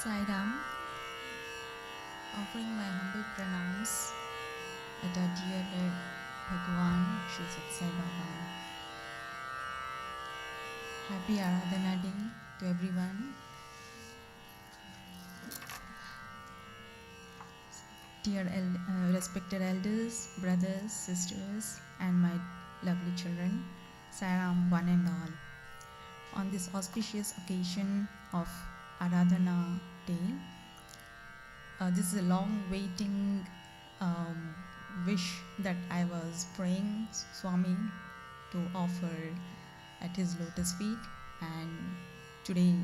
Sairam, offering my humble pranams at our dear Lord Bhagwan, Shri Sathya Baba. Happy Aradhana Day to everyone. Dear respected elders, brothers, sisters, and my lovely children, Sairam one and all. On this auspicious occasion of Aradhana Day, this is a long waiting wish that I was praying Swami to offer at his lotus feet, and today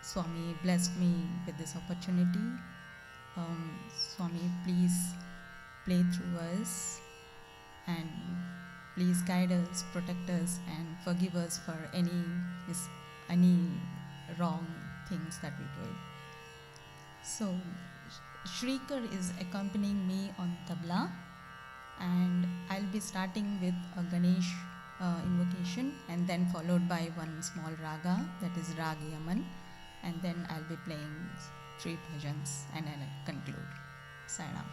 Swami blessed me with this opportunity. Swami, please play through us and please guide us, protect us, and forgive us for any wrong things that we did. So, Shrikar is accompanying me on tabla, and I'll be starting with a Ganesh invocation, and then followed by one small raga, that is Rag Yaman, and then I'll be playing 3 bhajans, and I'll conclude. Sairam.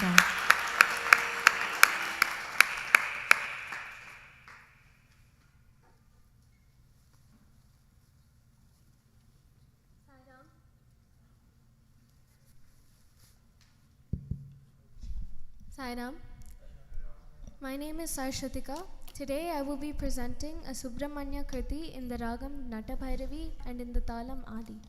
Namaskar. Sairam. My name is Sarshrutika. Today I will be presenting a Subramanya Kriti in the Ragam Natabhairavi and in the Talam Adi.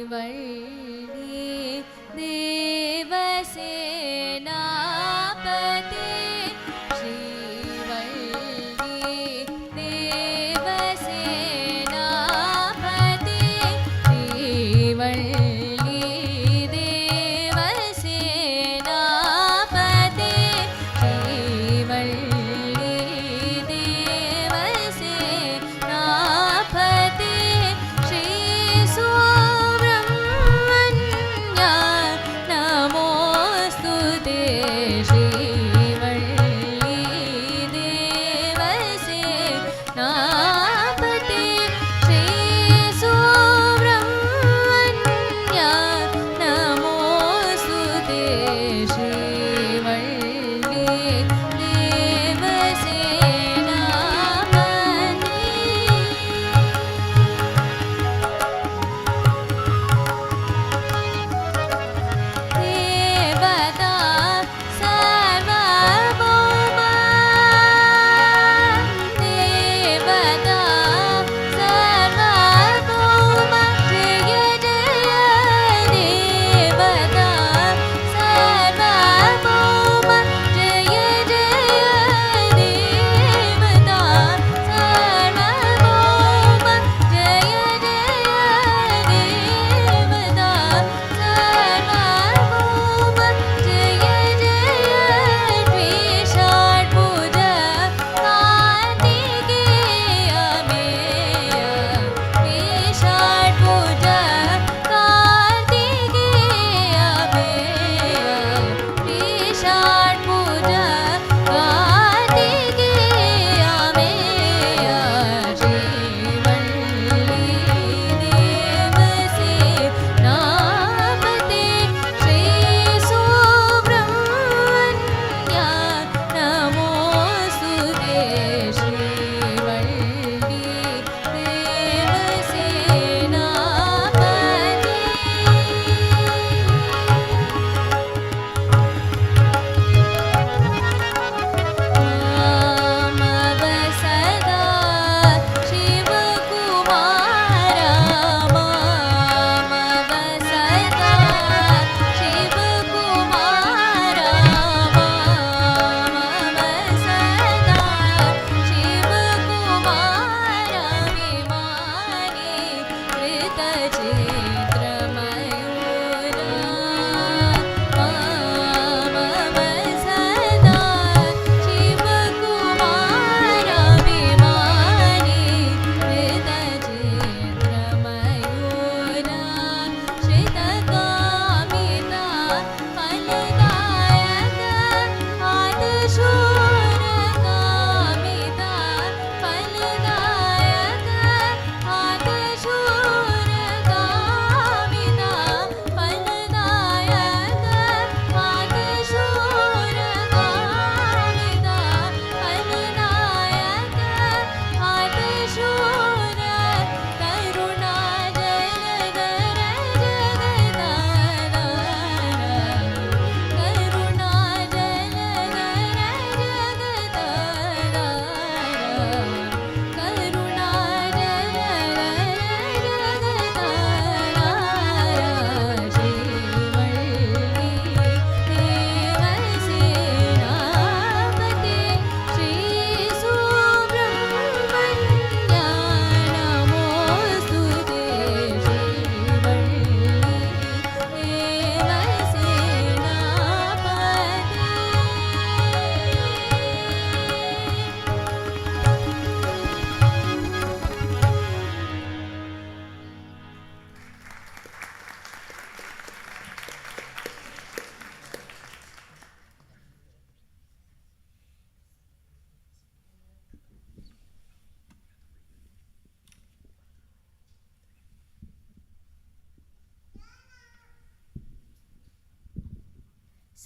Shrivalli Devasenapati Shrivalli Devasenapati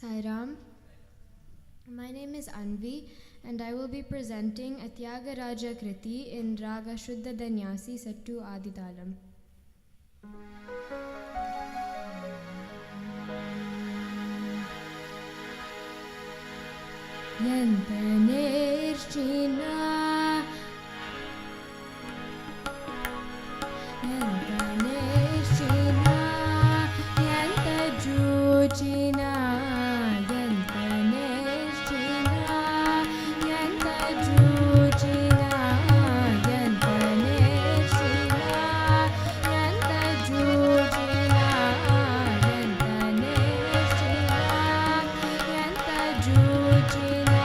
Sairam. My name is Anvi and I will be presenting a Tyagaraja Kriti in Raga Shuddha Danyasi set to Aditalam. Yantanirchina Yantanirchina Yantajuchina Yantanirchina Yantajuchina Yantanirchina Yantajuchina Yantajuchina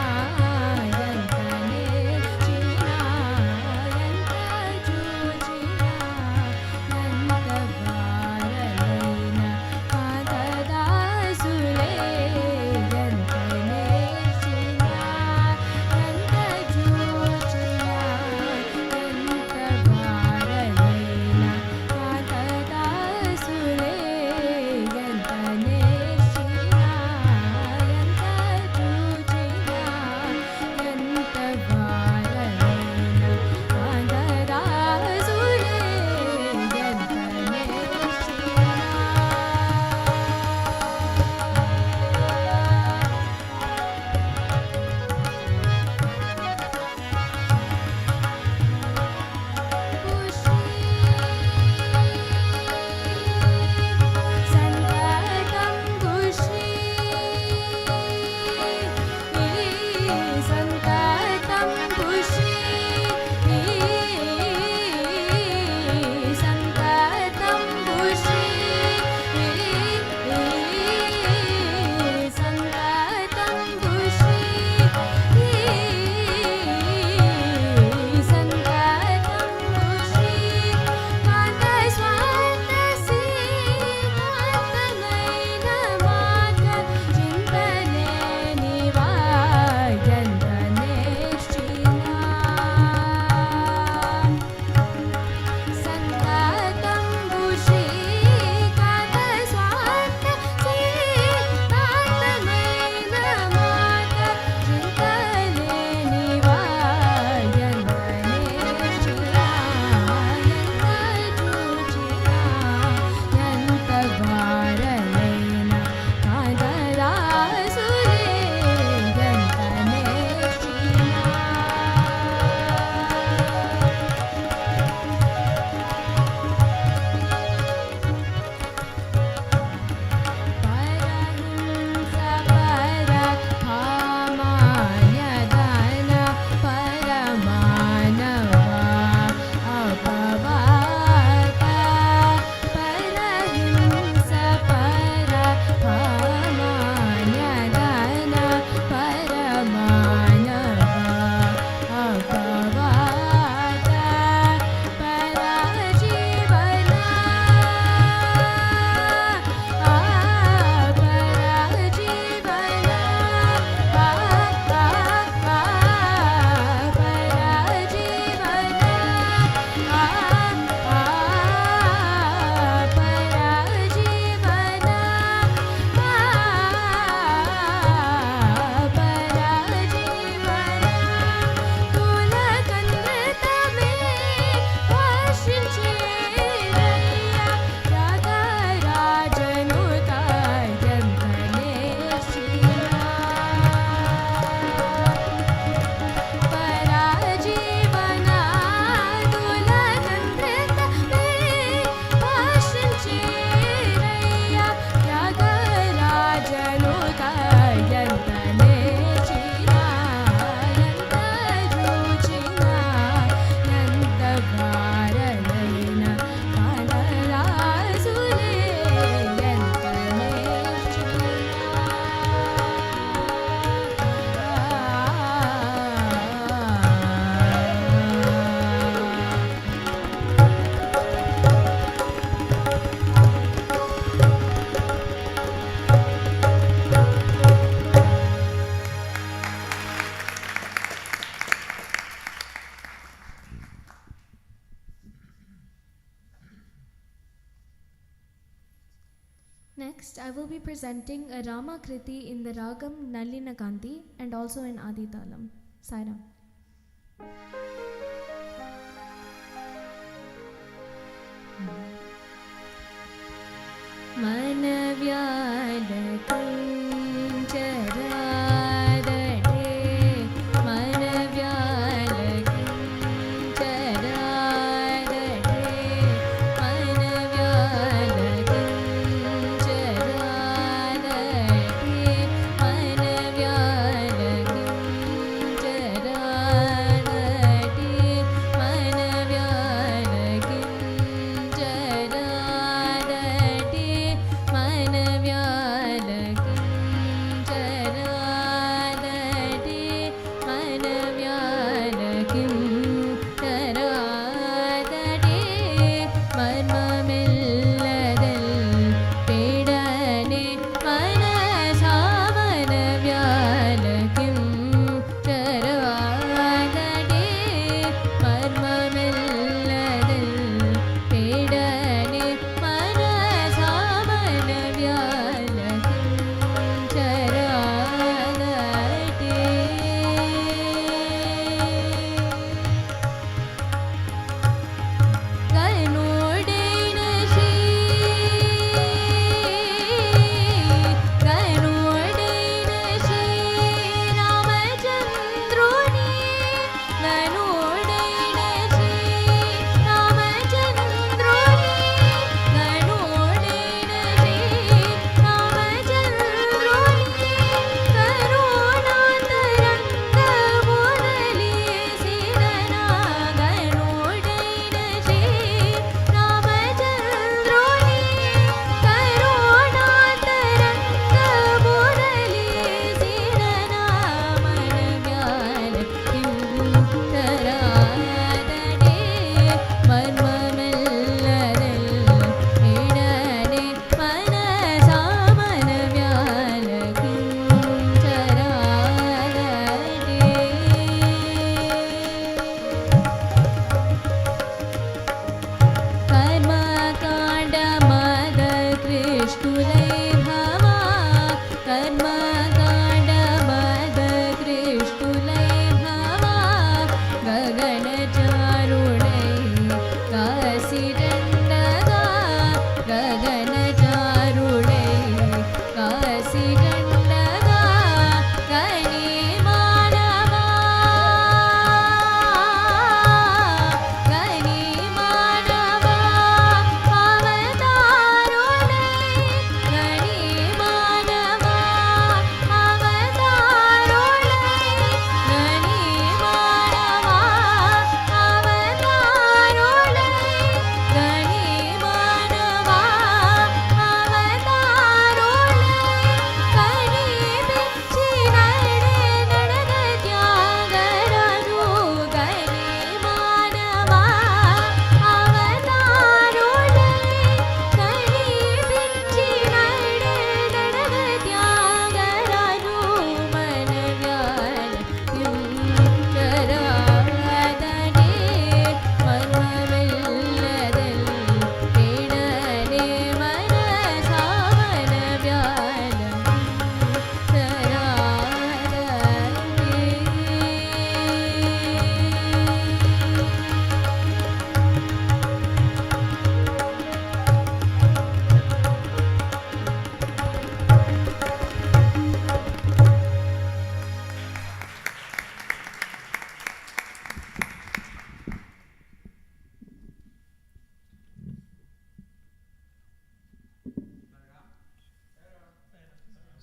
Next, I will be presenting a Rama Kriti in the Ragam Nallinakanti and also in Aditalam. Sairam.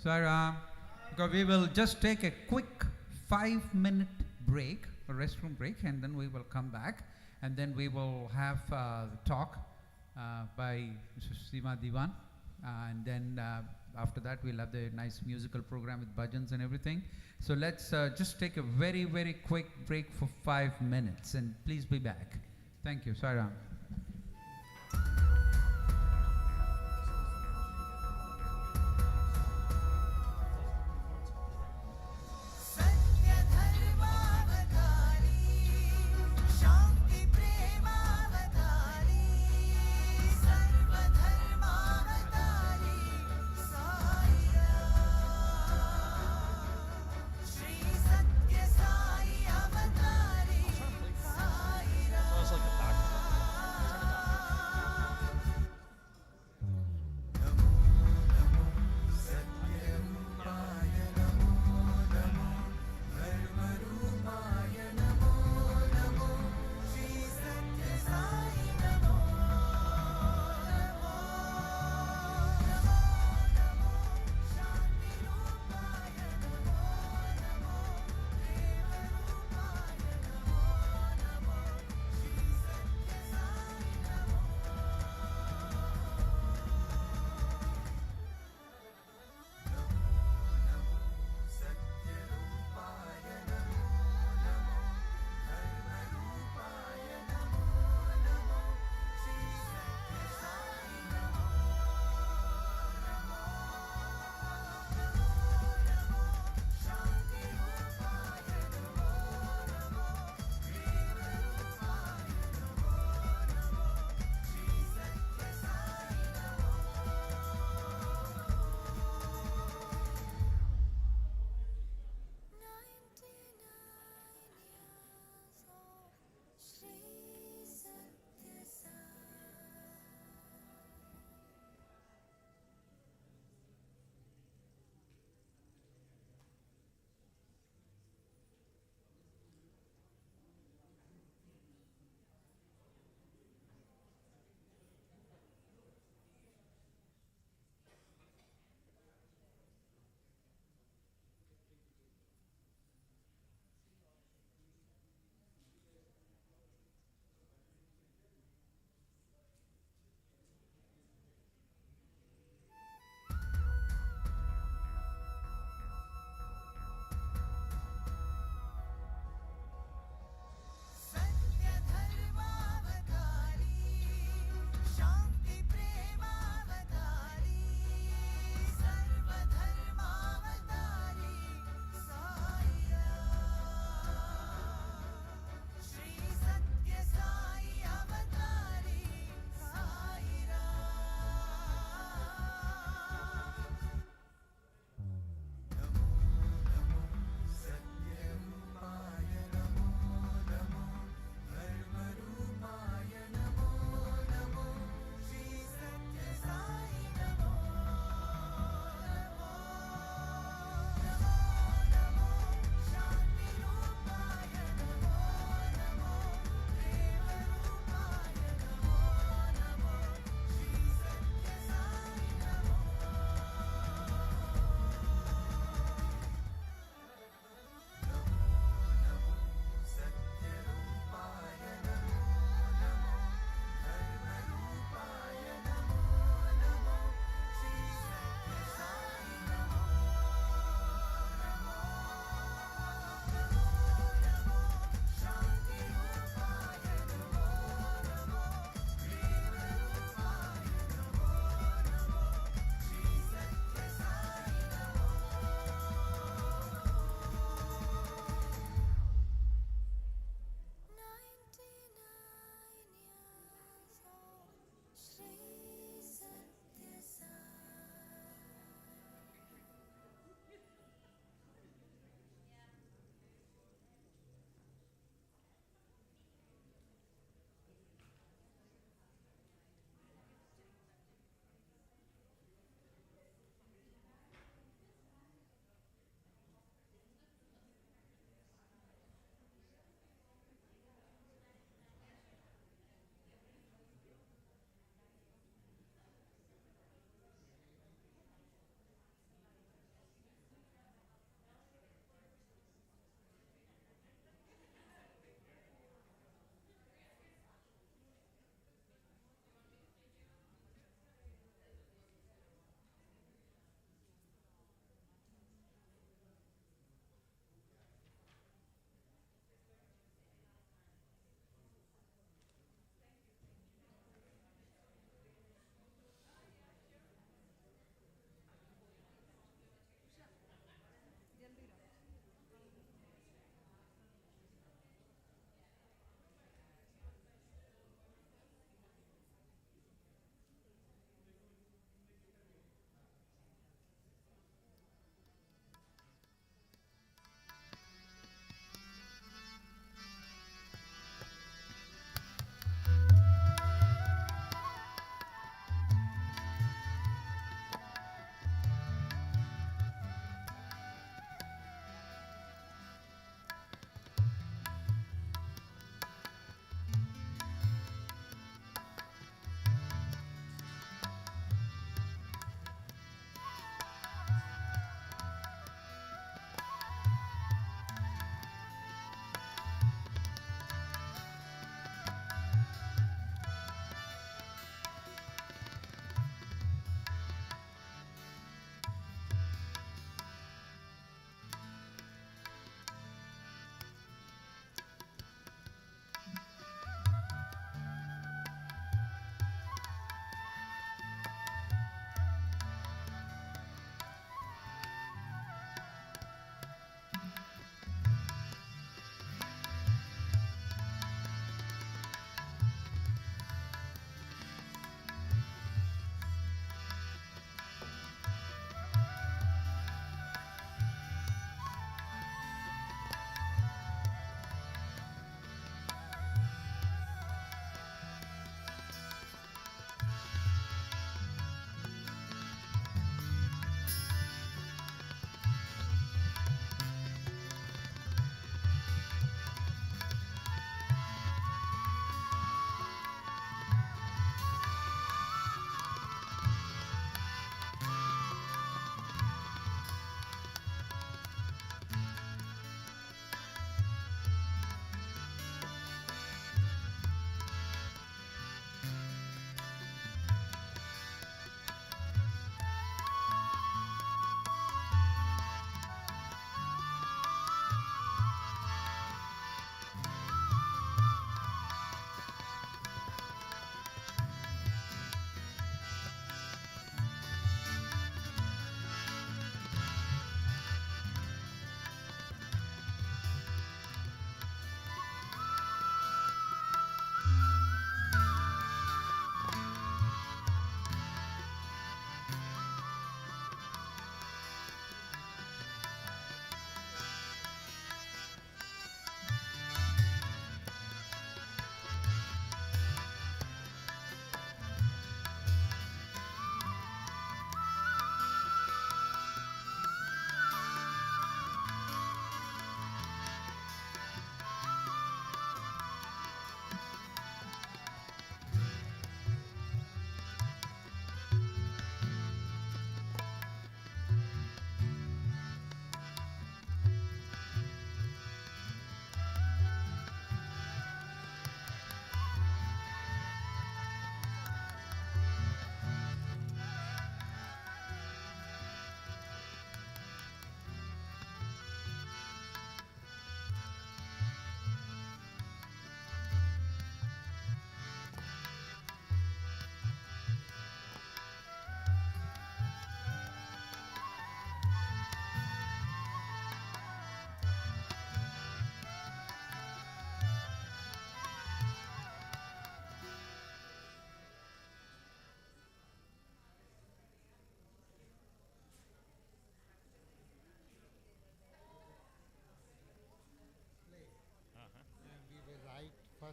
Sairam, because we will just take a quick 5-minute break, a restroom break, and then we will come back, and then we will have the talk by Mr. Seema Dewan, and then after that we'll have the nice musical program with Bhajans and everything. So let's just take a very, very quick break for 5 minutes, and please be back. Thank you, Sairam.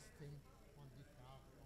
first thing on the top of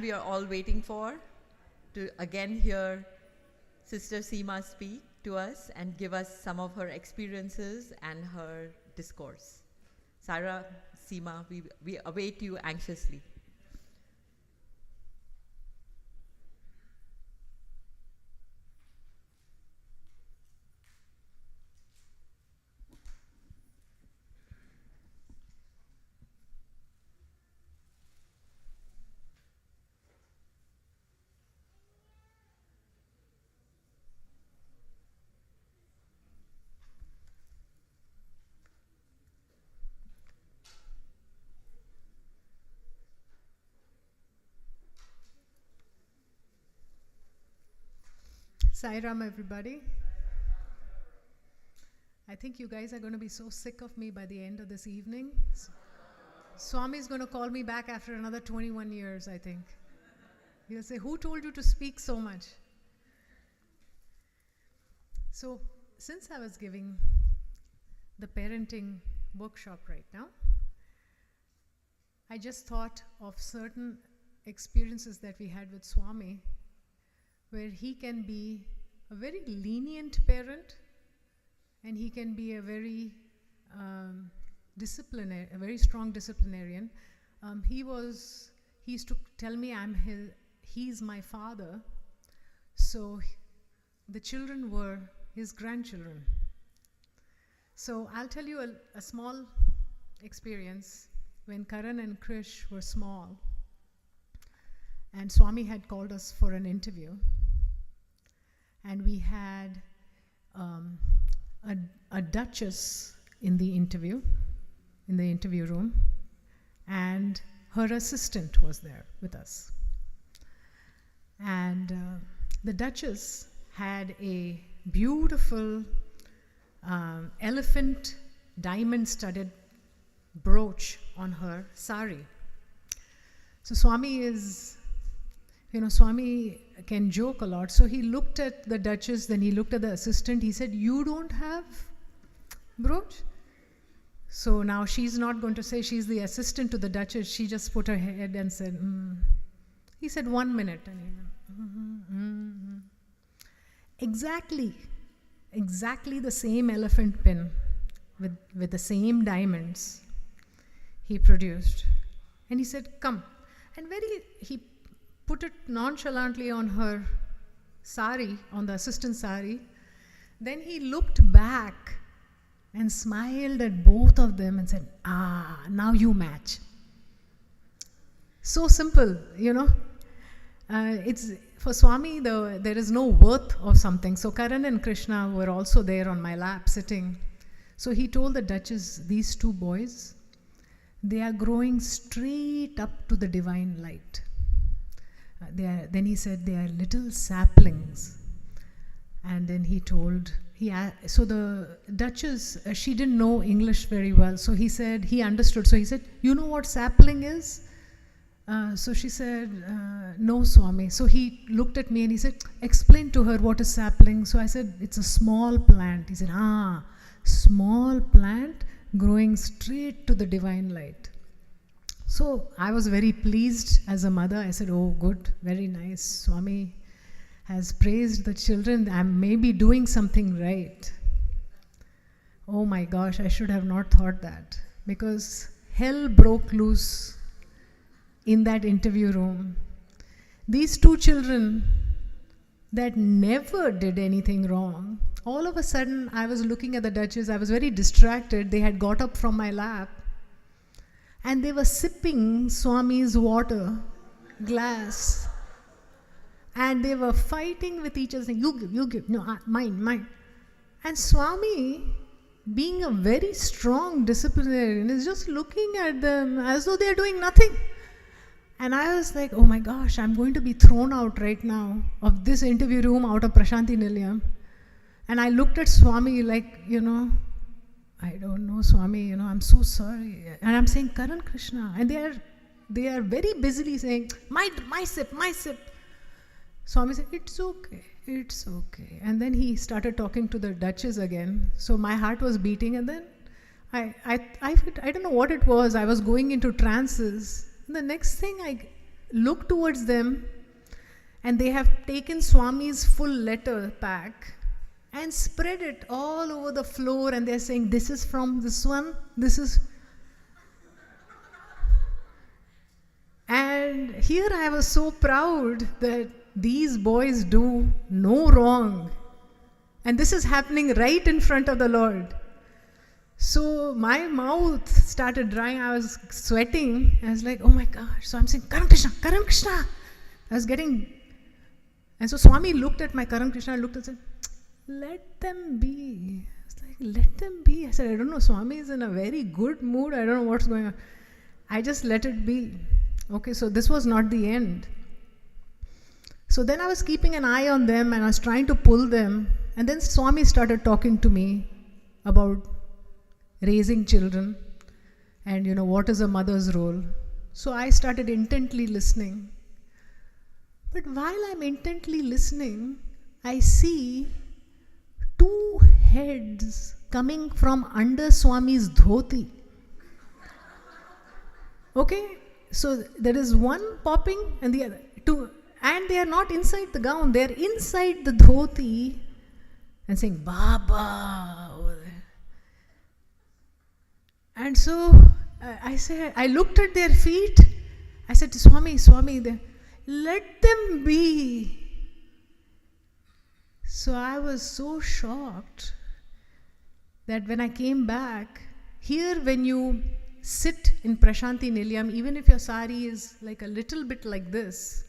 we are all waiting for to again hear Sister Seema speak to us and give us some of her experiences and her discourse. Sarah, Seema, we await you anxiously. Sai Ram, everybody. I think you guys are going to be so sick of me by the end of this evening. Swami is going to call me back after another 21 years, I think. He'll say, who told you to speak so much? So, since I was giving the parenting workshop right now, I just thought of certain experiences that we had with Swami, where he can be a very lenient parent and he can be a very a very strong disciplinarian. He used to tell me he's my father, so the children were his grandchildren. So I'll tell you a small experience. When Karan and Krish were small, and Swami had called us for an interview, and we had a duchess in the interview room, and her assistant was there with us. And the duchess had a beautiful elephant diamond-studded brooch on her sari. So Swami can joke a lot. So he looked at the duchess, then he looked at the assistant. He said, "You don't have brooch?" So now she's not going to say she's the assistant to the duchess. She just put her head and said, He said, 1 minute. And he went, exactly the same elephant pin with the same diamonds he produced. And he said, "Come." And put it nonchalantly on her sari, on the assistant sari. Then he looked back and smiled at both of them and said, now you match. So simple, you know. It's for Swami, there is no worth of something. So Karan and Krishna were also there on my lap sitting. So he told the Duchess, these two boys, they are growing straight up to the divine light. Then he said they are little saplings. And then he told, so the Duchess, she didn't know English very well. So he said, he understood. So he said, you know what sapling is? So she said, no, Swami. So he looked at me and he said, explain to her what is sapling. So I said, it's a small plant. He said, small plant growing straight to the divine light. So I was very pleased as a mother. I said, oh, good, very nice. Swami has praised the children. I'm maybe doing something right. Oh my gosh, I should have not thought that, because hell broke loose in that interview room. These two children that never did anything wrong, all of a sudden I was looking at the Duchess. I was very distracted. They had got up from my lap and they were sipping Swami's water glass. And they were fighting with each other, saying, you give, no, mine. And Swami, being a very strong disciplinarian, is just looking at them as though they are doing nothing. And I was like, oh my gosh, I'm going to be thrown out right now of this interview room, out of Prashanti Nilayam. And I looked at Swami like, I don't know, Swami, I'm so sorry. And I'm saying, Karan, Krishna. And they are very busily saying, my sip. Swami said, it's okay. And then he started talking to the Duchess again. So my heart was beating, and then I don't know what it was. I was going into trances. And the next thing, I looked towards them, and they have taken Swami's full letter pack and spread it all over the floor, and they're saying, this is from this one, this is... And here I was so proud that these boys do no wrong. And this is happening right in front of the Lord. So my mouth started drying. I was sweating. I was like, oh my gosh. So I'm saying, Karan Krishna. I was getting... And so Swami looked at my Karan Krishna, looked and said, let them be. I was like, let them be. I said, I don't know. Swami is in a very good mood. I don't know what's going on. I just let it be. Okay, so this was not the end. So then I was keeping an eye on them and I was trying to pull them. And then Swami started talking to me about raising children and, what is a mother's role. So I started intently listening. But while I'm intently listening, I see two heads coming from under Swami's dhoti. Okay? So there is one popping and the other two, and they are not inside the gown, they are inside the dhoti and saying, Baba, over there. And so I looked at their feet. I said to Swami, let them be. So I was so shocked that when I came back, here when you sit in Prashanti Nilayam, even if your sari is like a little bit like this,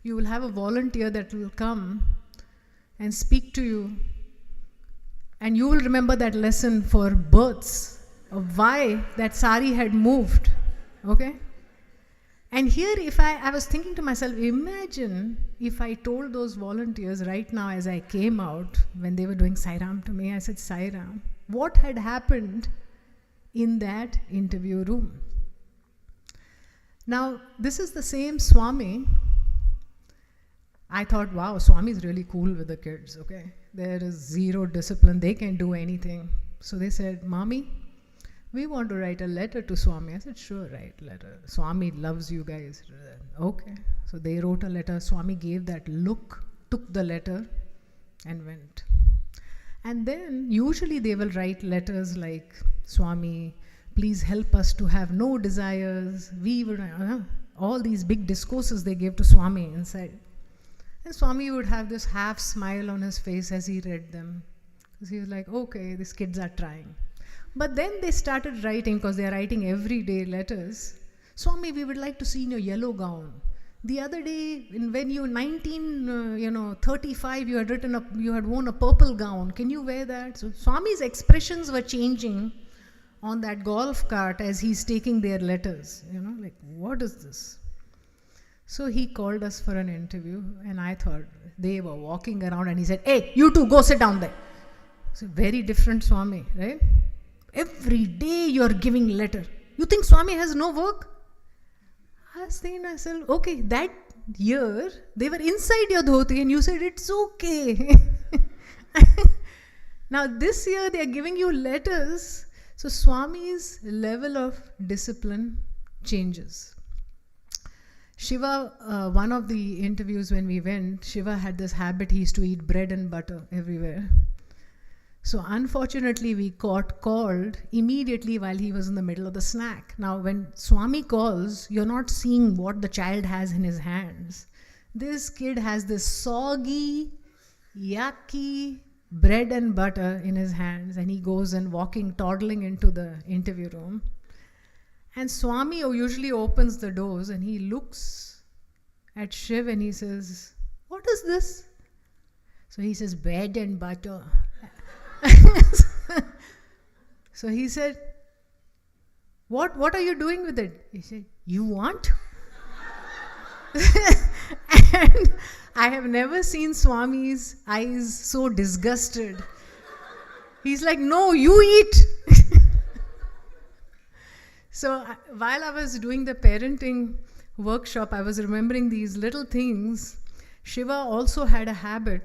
you will have a volunteer that will come and speak to you. And you will remember that lesson for births of why that sari had moved. Okay? And here I was thinking to myself, imagine if I told those volunteers right now as I came out, when they were doing Sai Ram to me, I said, Sai Ram, what had happened in that interview room? Now, this is the same Swami. I thought, wow, Swami is really cool with the kids, okay? There is zero discipline. They can do anything. So they said, Mommy, we want to write a letter to Swami. I said, sure, write letter. Swami loves you guys. Okay. So they wrote a letter. Swami gave that look, took the letter and went. And then usually they will write letters like, Swami, please help us to have no desires. We will, all these big discourses they gave to Swami inside. And Swami would have this half smile on his face as he read them. Because he was like, okay, these kids are trying. But then they started writing, because they are writing everyday letters. Swami, we would like to see in your yellow gown. The other day, when you 35, you had worn a purple gown. Can you wear that? So Swami's expressions were changing on that golf cart as he's taking their letters. Like, what is this? So he called us for an interview, and I thought they were walking around, and he said, hey, you two, go sit down there. So very different Swami, right? Every day you're giving letter. You think Swami has no work? I was thinking to myself, okay, that year they were inside your dhoti and you said it's okay. Now this year they are giving you letters. So Swami's level of discipline changes. Shiva, one of the interviews when we went, Shiva had this habit, he used to eat bread and butter everywhere. So unfortunately we got called immediately while he was in the middle of the snack. Now when Swami calls, you're not seeing what the child has in his hands. This kid has this soggy, yucky bread and butter in his hands, and he goes and toddling into the interview room. And Swami usually opens the doors and he looks at Shiv and he says, what is this? So he says, bread and butter. So he said, what are you doing with it? He said, you want? And I have never seen Swami's eyes so disgusted. He's like, no, you eat. So while I was doing the parenting workshop, I was remembering these little things. Shiva also had a habit.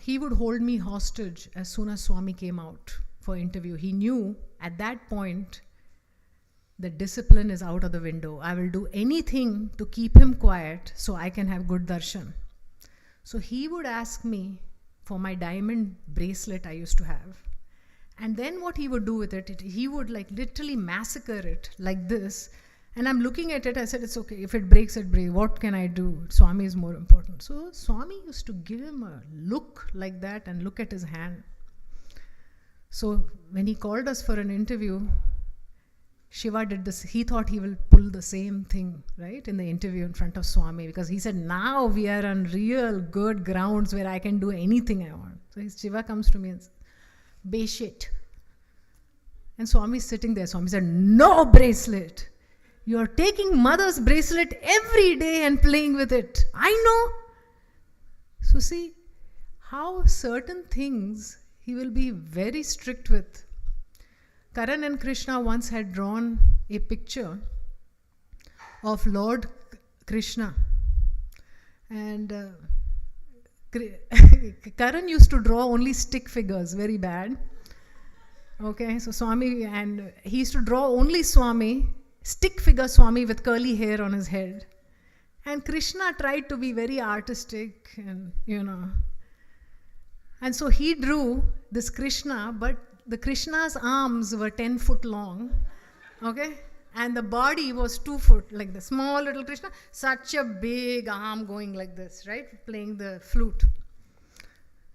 He would hold me hostage as soon as Swami came out for interview. He knew at that point the discipline is out of the window. I will do anything to keep him quiet so I can have good darshan. So he would ask me for my diamond bracelet I used to have. And then what he would do with it, he would like literally massacre it like this. And I'm looking at it, I said, it's okay. If it breaks, it breaks. What can I do? Swami is more important. So Swami used to give him a look like that and look at his hand. So when he called us for an interview, Shiva did this. He thought he will pull the same thing, right, in the interview in front of Swami, because he said, now we are on real good grounds where I can do anything I want. So Shiva comes to me and says, Beshit. And Swami is sitting there. Swami said, no bracelet. You are taking mother's bracelet every day and playing with it. I know. So see how certain things he will be very strict with. Karan and Krishna once had drawn a picture of Lord Krishna. And Karan used to draw only stick figures, very bad. Okay, so Swami, and he used to draw only Swami, stick figure Swami with curly hair on his head. And Krishna tried to be very artistic and, And so he drew this Krishna, but the Krishna's arms were 10 foot long, okay? And the body was 2 foot, like the small little Krishna, such a big arm going like this, right? Playing the flute.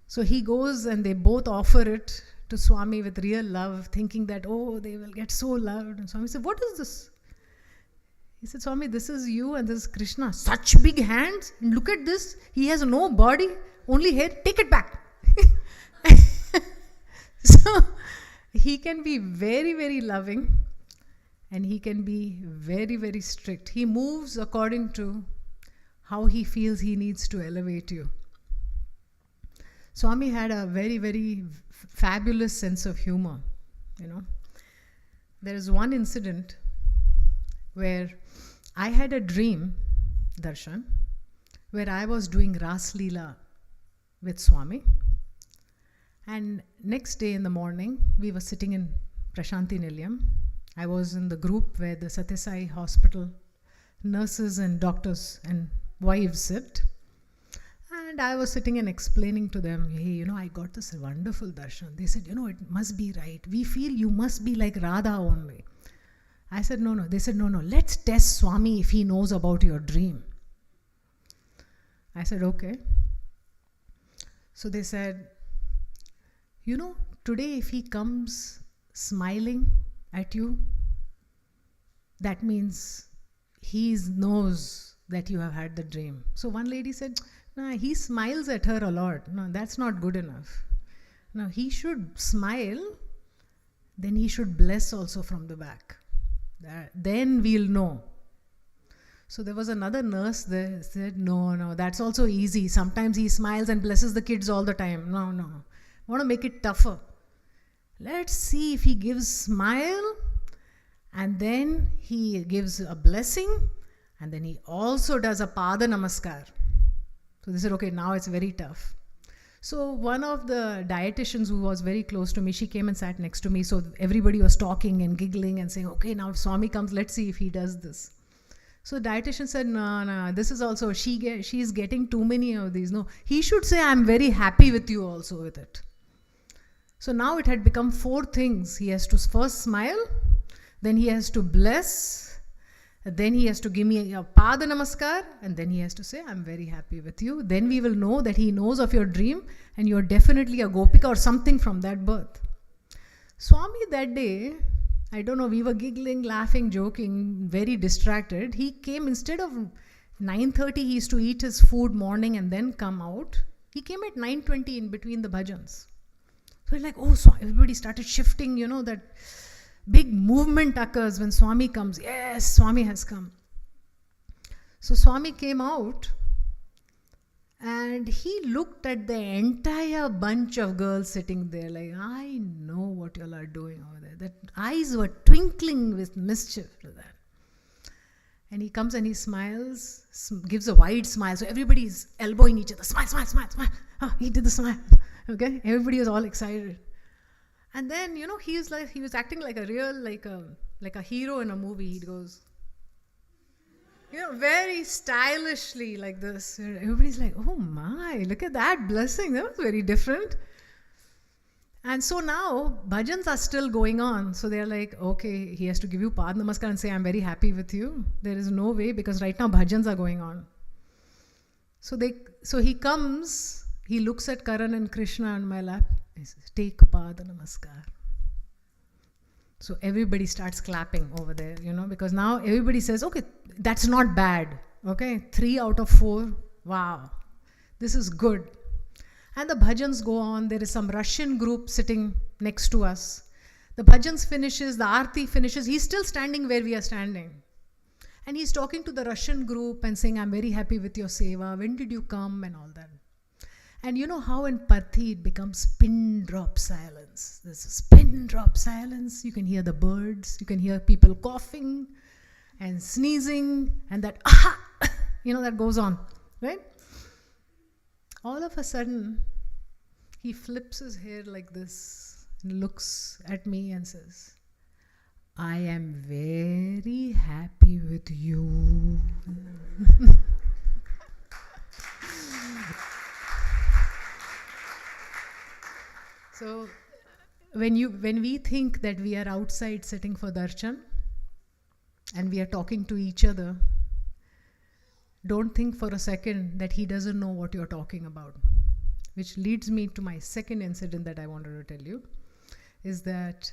So he goes and they both offer it to Swami with real love, thinking that, oh, they will get so loved. And Swami said, what is this? He said, Swami, this is you and this is Krishna. Such big hands. And look at this. He has no body, only hair. Take it back. So he can be very, very loving and he can be very, very strict. He moves according to how he feels he needs to elevate you. Swami had a very, very fabulous sense of humor, There is one incident where I had a dream, Darshan, where I was doing Ras Leela with Swami. And next day in the morning, we were sitting in Prashanti Nilayam. I was in the group where the Sathya Sai hospital nurses and doctors and wives sit. And I was sitting and explaining to them, hey, I got this wonderful darshan. They said, it must be right. We feel you must be like Radha only. I said, no. They said, no. Let's test Swami if he knows about your dream. I said, okay. So they said, today if he comes smiling at you, that means he knows that you have had the dream. So one lady said, no, he smiles at her a lot. No, that's not good enough. No, he should smile, then he should bless also from the back. Then we'll know. So there was another nurse there said, no, that's also easy. Sometimes he smiles and blesses the kids all the time. No. I want to make it tougher. Let's see if he gives smile and then he gives a blessing and then he also does a pada namaskar. So they said, okay, now it's very tough. So one of the dietitians who was very close to me, she came and sat next to me. So everybody was talking and giggling and saying, okay, now if Swami comes, let's see if he does this. So dietitian said, no, this is also, she's getting too many of these. No, he should say, I'm very happy with you also with it. So now it had become 4 things. He has to first smile, then he has to bless, then he has to give me a pada namaskar, and then he has to say, I'm very happy with you. Then we will know that he knows of your dream and you're definitely a gopika or something from that birth. Swami that day, I don't know, we were giggling, laughing, joking, very distracted. He came instead of 9:30, he used to eat his food morning and then come out. He came at 9:20 in between the bhajans. So it's like, so everybody started shifting, that big movement occurs when Swami comes. Yes, Swami has come. So Swami came out and he looked at the entire bunch of girls sitting there like, I know what you all are doing over there. That eyes were twinkling with mischief to that. And he comes and he smiles, gives a wide smile. So everybody is elbowing each other. Smile, smile, smile, smile. He did the smile. Okay? Everybody was all excited. And then, he was acting like a real, like a hero in a movie. He goes, very stylishly like this. Everybody's like, oh my, look at that blessing. That was very different. And so now, bhajans are still going on. So they're like, okay, he has to give you Pad Namaskar and say, I'm very happy with you. There is no way because right now bhajans are going on. So he comes, he looks at Karan and Krishna on my lap. He says, take Pada Namaskar. So everybody starts clapping over there, because now everybody says, okay, that's not bad. Okay, 3 out of 4. Wow, this is good. And the bhajans go on. There is some Russian group sitting next to us. The bhajans finishes, the Aarti finishes. He's still standing where we are standing. And he's talking to the Russian group and saying, I'm very happy with your seva. When did you come? And all that. And you know how in Pathi it becomes pin drop silence. There's a pin drop silence. You can hear the birds. You can hear people coughing and sneezing. And that, that goes on. Right? All of a sudden, he flips his hair like this and looks at me and says, I am very happy with you. So, when we think that we are outside sitting for darshan and we are talking to each other, don't think for a second that he doesn't know what you're talking about. Which leads me to my second incident that I wanted to tell you, is that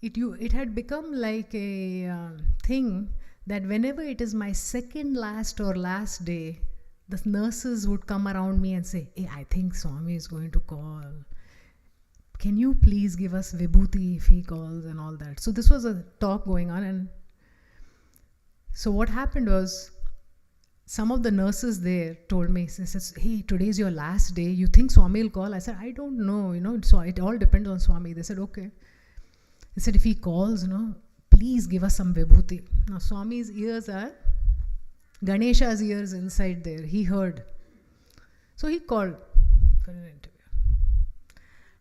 it had become like a thing that whenever it is my second last or last day, the nurses would come around me and say, hey, I think Swami is going to call. Can you please give us vibhuti if he calls and all that? So this was a talk going on. And so what happened was, some of the nurses there told me, says, hey, today's your last day. You think Swami will call? I said, I don't know. So it all depends on Swami. They said, okay. They said, if he calls, please give us some vibhuti. Now Swami's ears are Ganesha's ears inside there. He heard. So he called for an interview.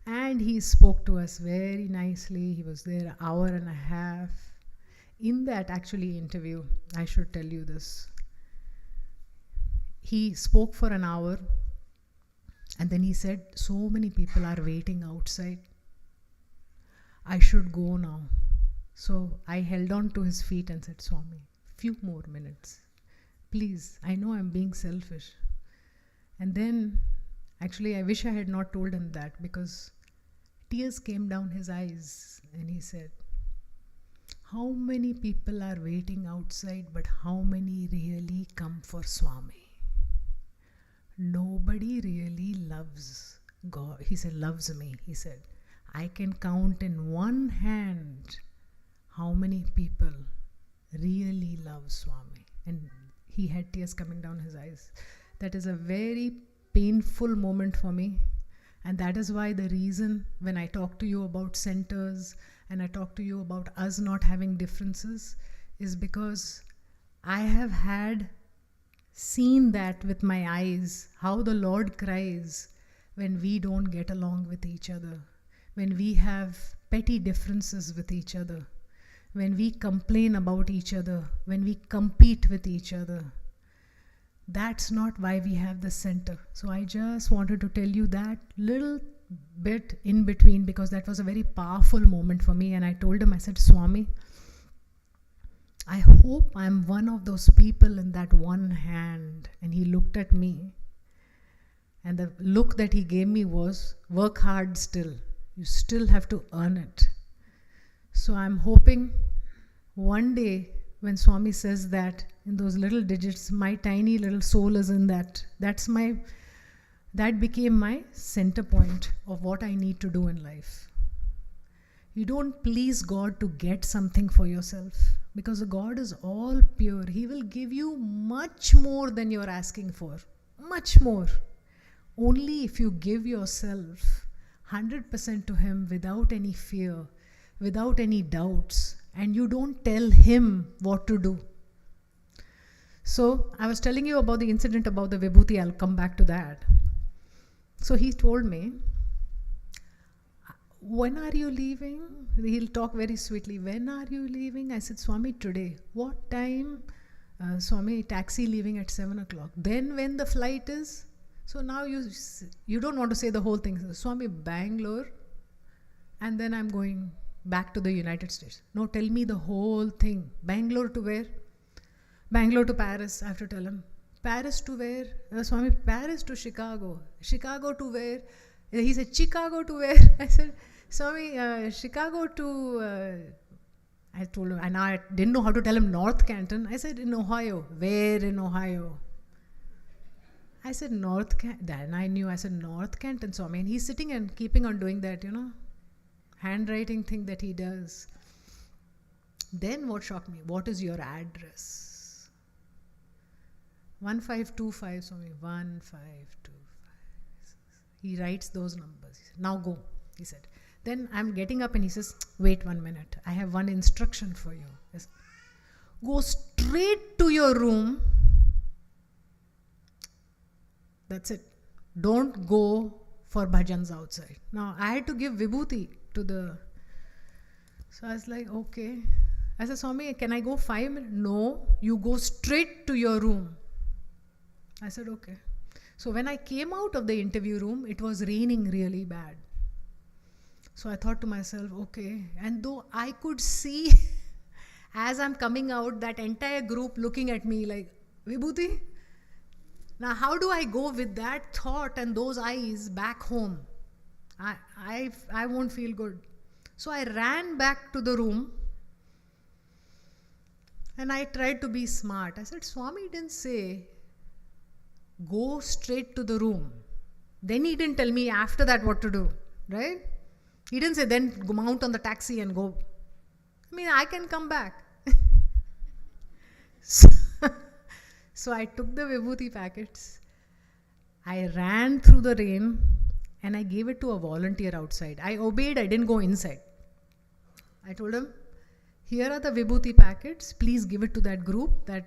And he spoke to us very nicely. He was there an hour and a half. In that actually interview, I should tell you this. He spoke for an hour and then he said, so many people are waiting outside. I should go now. So I held on to his feet and said, Swami, few more minutes. Please, I know I'm being selfish. And then, actually, I wish I had not told him that, because tears came down his eyes and he said, how many people are waiting outside, but how many really come for Swami? Nobody really loves God. He said, loves me. He said, I can count in one hand how many people really love Swami. And he had tears coming down his eyes. That is a very painful moment for me. And that is why the reason when I talk to you about centers and I talk to you about us not having differences is because I have seen that with my eyes, how the Lord cries when we don't get along with each other, when we have petty differences with each other, when we complain about each other, when we compete with each other. That's not why we have the center. So I just wanted to tell you that little bit in between, because that was a very powerful moment for me. And I told him, I said, Swami, I hope I'm one of those people in that one hand. And he looked at me, and the look that he gave me was, work hard still. You still have to earn it. So I'm hoping one day when Swami says that in those little digits, my tiny little soul is in that. That became my center point of what I need to do in life. You don't please God to get something for yourself, because God is all pure. He will give you much more than you're asking for. Much more. Only if you give yourself 100% to Him without any fear, without any doubts, and you don't tell Him what to do. So I was telling you about the incident about the Vibhuti. I'll come back to that. So he told me, when are you leaving? He'll talk very sweetly. When are you leaving? I said, Swami, today. What time? Swami, taxi leaving at 7 o'clock. Then when the flight is? So now you don't want to say the whole thing. So, Swami, Bangalore, and then I'm going back to the United States. No, tell me the whole thing. Bangalore to where? Bangalore to Paris. I have to tell him. Paris to where? Swami, Paris to Chicago. Chicago to where? He said, Chicago to where? I said, Swami, Chicago to... I told him, and I didn't know how to tell him North Canton. I said, in Ohio. Where in Ohio? I said, North Canton. Then I knew. I said, North Canton, Swami. And he's sitting and keeping on doing that, handwriting thing that he does. Then what shocked me? What is your address? 1525, Swami. 1525. He writes those numbers. He said, now go, he said. Then I'm getting up and he says, wait 1 minute. I have one instruction for you. Yes. Go straight to your room. That's it. Don't go for bhajans outside. Now I had to give vibhuti to the... So I was like, okay. I said, Swami, can I go 5 minutes? No, you go straight to your room. I said, okay. So when I came out of the interview room, it was raining really bad. So I thought to myself, okay. And though I could see as I'm coming out, that entire group looking at me like, Vibhuti? Now how do I go with that thought and those eyes back home? I won't feel good. So I ran back to the room and I tried to be smart. I said, Swami didn't say, go straight to the room. Then he didn't tell me after that what to do, right? He didn't say, then go mount on the taxi and go. I mean, I can come back. So I took the vibhuti packets. I ran through the rain and I gave it to a volunteer outside. I obeyed, I didn't go inside. I told him, here are the vibhuti packets. Please give it to that group. That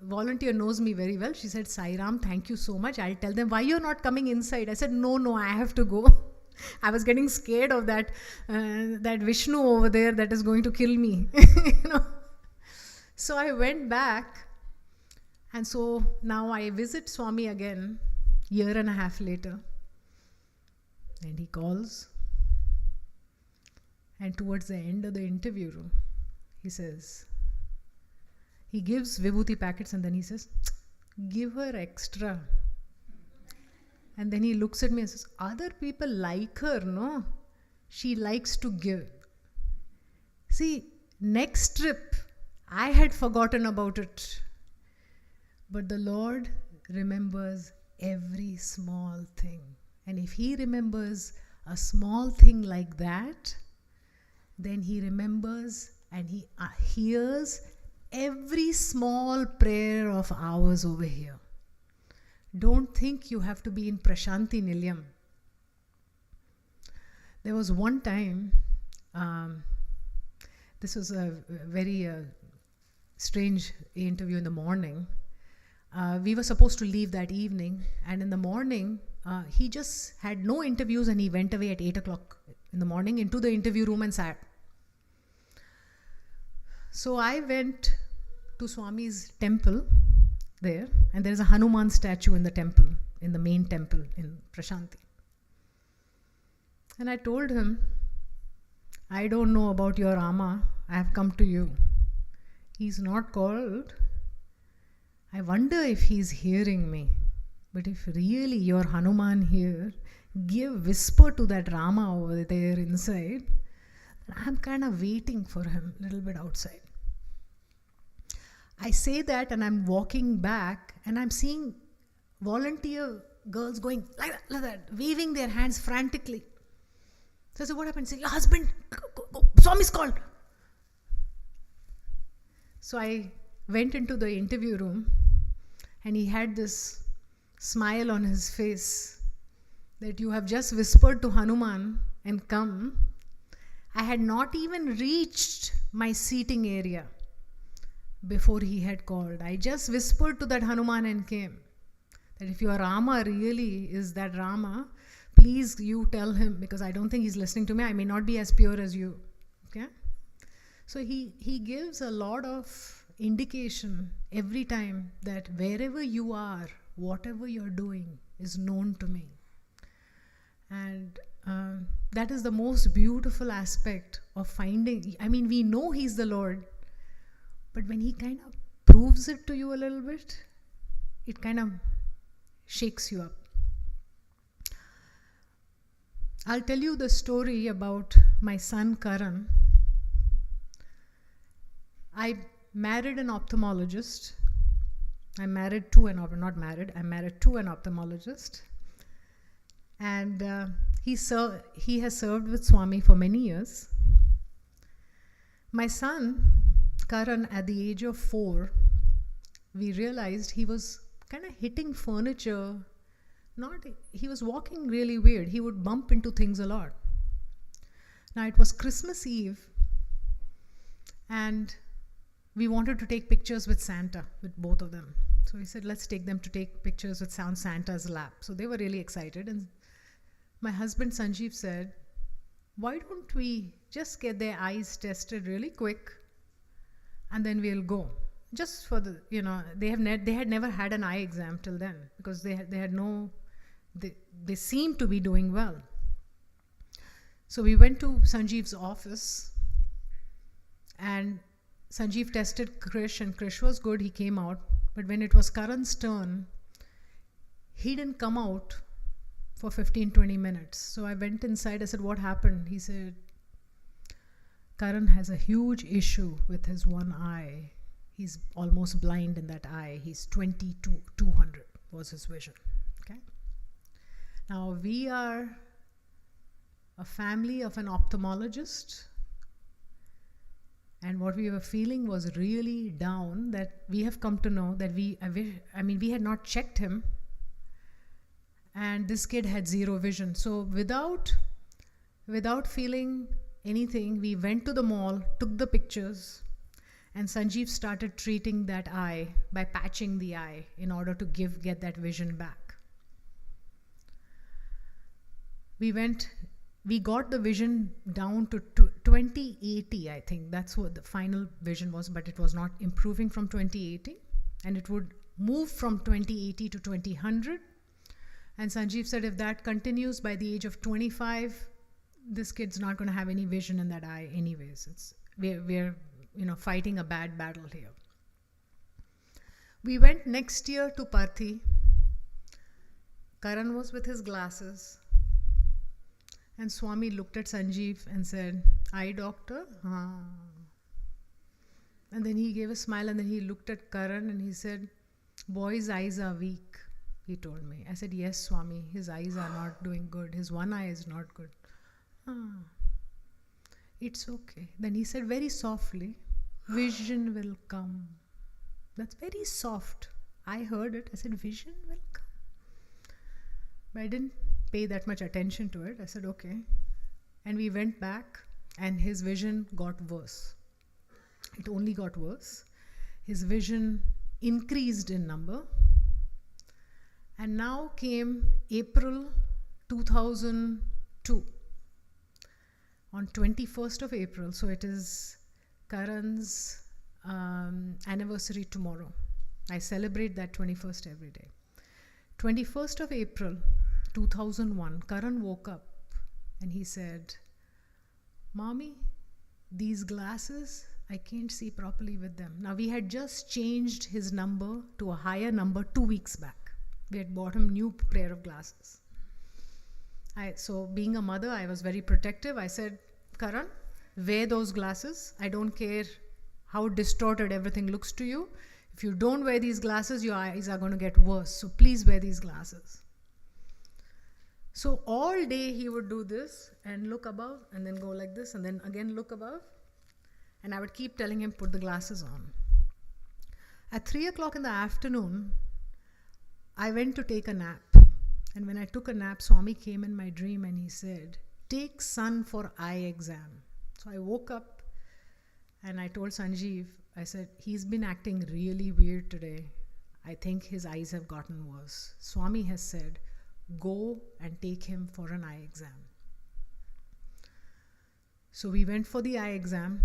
volunteer knows me very well. She said, Sai Ram, thank you so much. I'll tell them, why you're not coming inside? I said, no, I have to go. I was getting scared of that Vishnu over there that is going to kill me. So I went back, and so now I visit Swami again, 1.5 years later, and he calls And towards the end of the interview room, he says, he gives vibhuti packets and then he says, give her extra. And then he looks at me and says, other people like her, no? She likes to give. See, next trip, I had forgotten about it. But the Lord remembers every small thing. And if He remembers a small thing like that, then He remembers and He hears every small prayer of ours over here. Don't think you have to be in Prashanti Nilayam. There was one time, this was a very strange interview in the morning. We were supposed to leave that evening, and in the morning, he just had no interviews and he went away at 8 o'clock in the morning into the interview room and sat. So I went to Swami's temple there, and there is a Hanuman statue in the temple, in the main temple in Prashanti. And I told him, I don't know about your Rama, I have come to you. He's not called. I wonder if he's hearing me. But if really you're Hanuman here, whisper to that Rama over there inside. I'm kind of waiting for him a little bit outside. I say that and I'm walking back and I'm seeing volunteer girls going like that, waving their hands frantically. So I said, what happened? Say, your husband, go, Swami's called. So I went into the interview room and he had this smile on his face that you have just whispered to Hanuman and come. I had not even reached my seating area before he had called. I just whispered to that Hanuman and came. That if your Rama really is that Rama, please you tell him, because I don't think he's listening to me. I may not be as pure as you. Okay? So he gives a lot of indication every time that wherever you are, whatever you're doing is known to me. And that is the most beautiful aspect of finding. I mean, we know He's the Lord, but when He kind of proves it to you a little bit, it kind of shakes you up. I'll tell you the story about my son Karan. I married an ophthalmologist. I'm married to an ophthalmologist. And he has served with Swami for many years. My son, Karan, at the age of 4, we realized he was kind of hitting furniture. He was walking really weird. He would bump into things a lot. Now it was Christmas Eve, and we wanted to take pictures with Santa, with both of them. So we said, let's take them to take pictures with Santa's lap. So they were really excited. And my husband Sanjeev said, why don't we just get their eyes tested really quick and then we'll go. Just for the, they had never had an eye exam till then, because they seemed to be doing well. So we went to Sanjeev's office and Sanjeev tested Krish, and Krish was good, he came out. But when it was Karan's turn, he didn't come out for 15-20 minutes. So I went inside, I said, what happened? He said, Karan has a huge issue with his one eye. He's almost blind in that eye. He's 20/200 was his vision. Okay. Now we are a family of an ophthalmologist, and what we were feeling was really down, that we have come to know that we had not checked him, and this kid had zero vision. So without feeling anything, we went to the mall, took the pictures, and Sanjeev started treating that eye by patching the eye in order to get that vision back. We got the vision down to 20/80, I think. That's what the final vision was, but it was not improving from 20/80. And it would move from 20/80 to 20/100. And Sanjeev said if that continues by the age of 25, this kid's not going to have any vision in that eye anyways. We're fighting a bad battle here. We went next year to Parthi. Karan was with his glasses. And Swami looked at Sanjeev and said, "Eye doctor?" And then he gave a smile and then he looked at Karan and he said, "Boy's eyes are weak," he told me. I said, "Yes, Swami, his eyes are not doing good. His one eye is not good." It's okay. Then he said very softly, "Vision will come." That's very soft. I heard it. I said, "Vision will come." But I didn't pay that much attention to it. I said, "Okay." And we went back and his vision got worse. It only got worse. His vision increased in number. And now came April 2002. On 21st of April, so it is Karan's anniversary tomorrow. I celebrate that 21st every day. 21st of April 2001, Karan woke up and he said, "Mommy, these glasses, I can't see properly with them." Now we had just changed his number to a higher number 2 weeks back. We had bought him new pair of glasses. So being a mother, I was very protective. I said, "Karan, wear those glasses. I don't care how distorted everything looks to you. If you don't wear these glasses, your eyes are going to get worse. So please wear these glasses." So all day he would do this and look above and then go like this and then again look above. And I would keep telling him, "Put the glasses on." At 3 o'clock in the afternoon, I went to take a nap. And when I took a nap, Swami came in my dream and he said, "Take son for eye exam." So I woke up and I told Sanjeev, I said, "He's been acting really weird today. I think his eyes have gotten worse. Swami has said, go and take him for an eye exam." So we went for the eye exam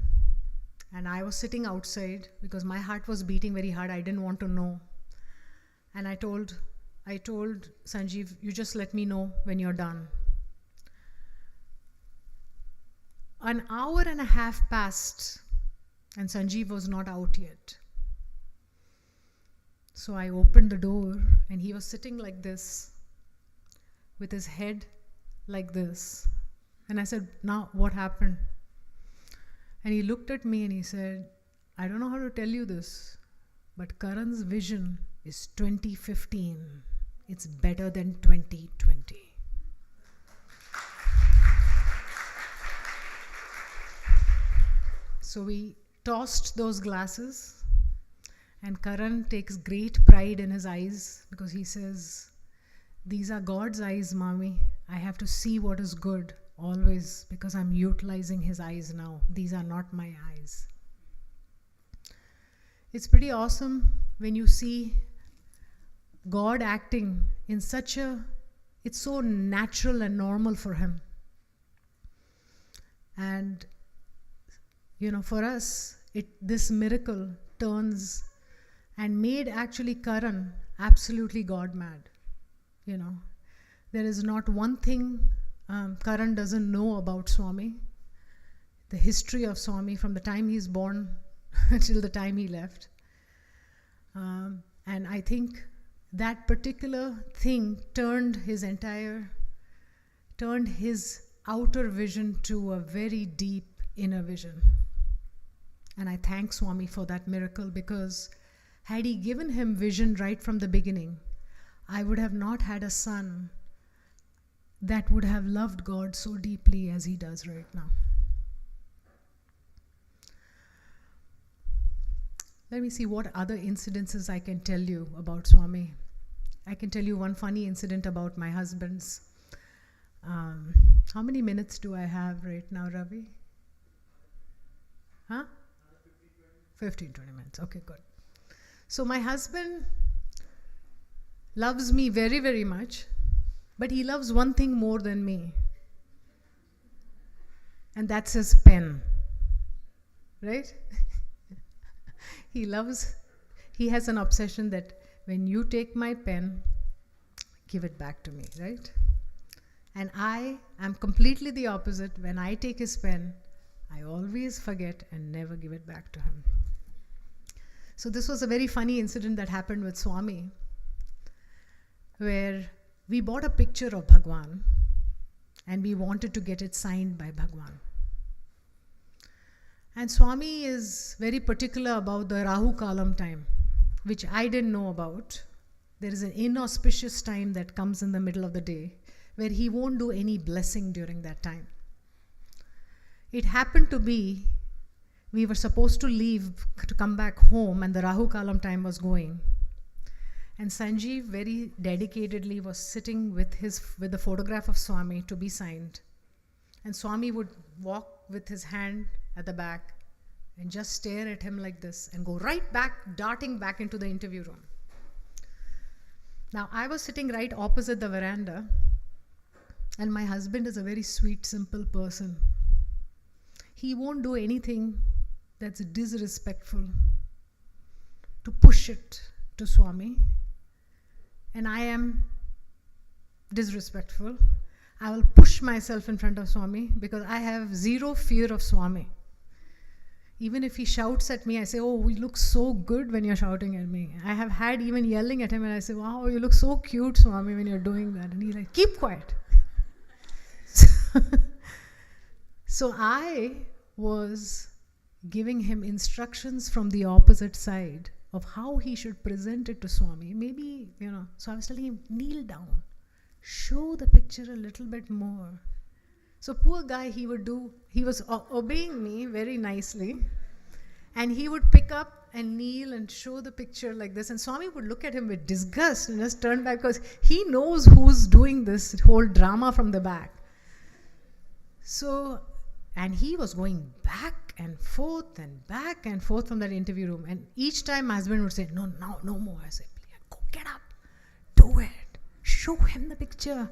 and I was sitting outside because my heart was beating very hard. I didn't want to know. And I told Sanjeev, "You just let me know when you're done." An hour and a half passed and Sanjeev was not out yet. So I opened the door and he was sitting like this with his head like this. And I said, "Now what happened?" And he looked at me and he said, "I don't know how to tell you this, but Karan's vision is 2015. It's better than 2020. So we tossed those glasses and Karan takes great pride in his eyes because he says, "These are God's eyes, Mommy. I have to see what is good always because I'm utilizing his eyes now. These are not my eyes." It's pretty awesome when you see God acting in it's so natural and normal for him. And for us, this miracle turns and made actually Karan absolutely God mad. There is not one thing Karan doesn't know about Swami, the history of Swami from the time he's born till the time he left. And I think that particular thing turned his outer vision to a very deep inner vision. And I thank Swami for that miracle, because had he given him vision right from the beginning, I would have not had a son that would have loved God so deeply as he does right now. Let me see what other incidences I can tell you about Swami. I can tell you one funny incident about my husband's. How many minutes do I have right now, Ravi? 15-20 minutes. Okay, good. So my husband loves me very, very much, but he loves one thing more than me, and that's his pen. Right? He has an obsession that when you take my pen, give it back to me, right? And I am completely the opposite. When I take his pen, I always forget and never give it back to him. So this was a very funny incident that happened with Swami, where we bought a picture of Bhagwan and we wanted to get it signed by Bhagwan. And Swami is very particular about the Rahu Kalam time, which I didn't know about. There is an inauspicious time that comes in the middle of the day where he won't do any blessing during that time. It happened to be, we were supposed to leave to come back home and the Rahu Kalam time was going. And Sanjeev very dedicatedly was sitting with the photograph of Swami to be signed. And Swami would walk with his hand at the back and just stare at him like this and go right back, darting back into the interview room. Now, I was sitting right opposite the veranda, and my husband is a very sweet, simple person. He won't do anything that's disrespectful to push it to Swami. And I am disrespectful. I will push myself in front of Swami because I have zero fear of Swami. Even if he shouts at me, I say, oh, you look so good when you're shouting at me. I have had even yelling at him and I say, wow, you look so cute, Swami, when you're doing that. And he's like, keep quiet. So I was giving him instructions from the opposite side of how he should present it to Swami. Maybe, so I was telling him, kneel down. Show the picture a little bit more. So poor guy, he was obeying me very nicely. And he would pick up and kneel and show the picture like this. And Swami would look at him with disgust and just turn back because he knows who's doing this whole drama from the back. So, and he was going back and forth from that interview room. And each time my husband would say, no more. I said, please, go get up, do it, show him the picture.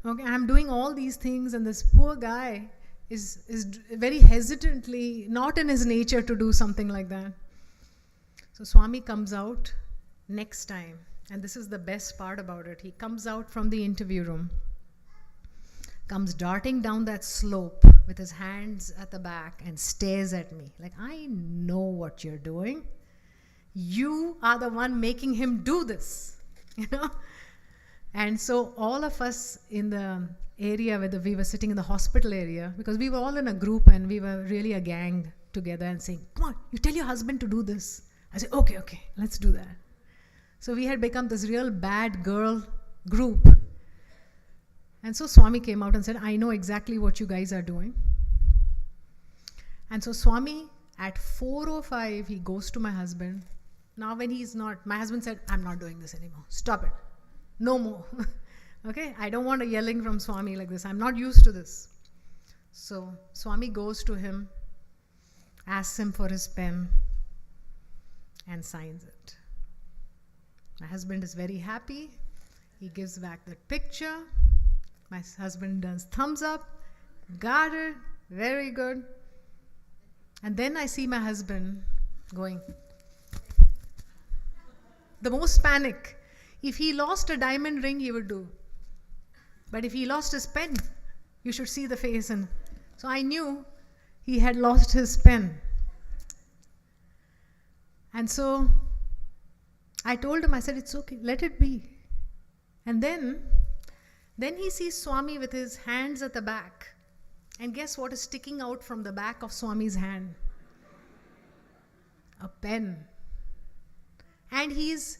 Okay, I'm doing all these things and this poor guy is very hesitantly, not in his nature to do something like that. So Swami comes out next time, and this is the best part about it. He comes out from the interview room, comes darting down that slope with his hands at the back and stares at me like, I know what you're doing. You are the one making him do this, And so all of us in the area where we were sitting in the hospital area, because we were all in a group and we were really a gang together and saying, come on, you tell your husband to do this. I said, okay, let's do that. So we had become this real bad girl group. And so Swami came out and said, I know exactly what you guys are doing. And so Swami, at 4:05, he goes to my husband. Now when he's not, my husband said, I'm not doing this anymore. Stop it. No more. Okay? I don't want a yelling from Swami like this. I'm not used to this. So Swami goes to him, asks him for his pen, and signs it. My husband is very happy. He gives back the picture. My husband does thumbs up. Got it. Very good. And then I see my husband going. The most panic. If he lost a diamond ring, he would do. But if he lost his pen, you should see the face. And so I knew he had lost his pen. And so I told him, I said, it's okay, let it be. And then he sees Swami with his hands at the back. And guess what is sticking out from the back of Swami's hand? A pen. And he's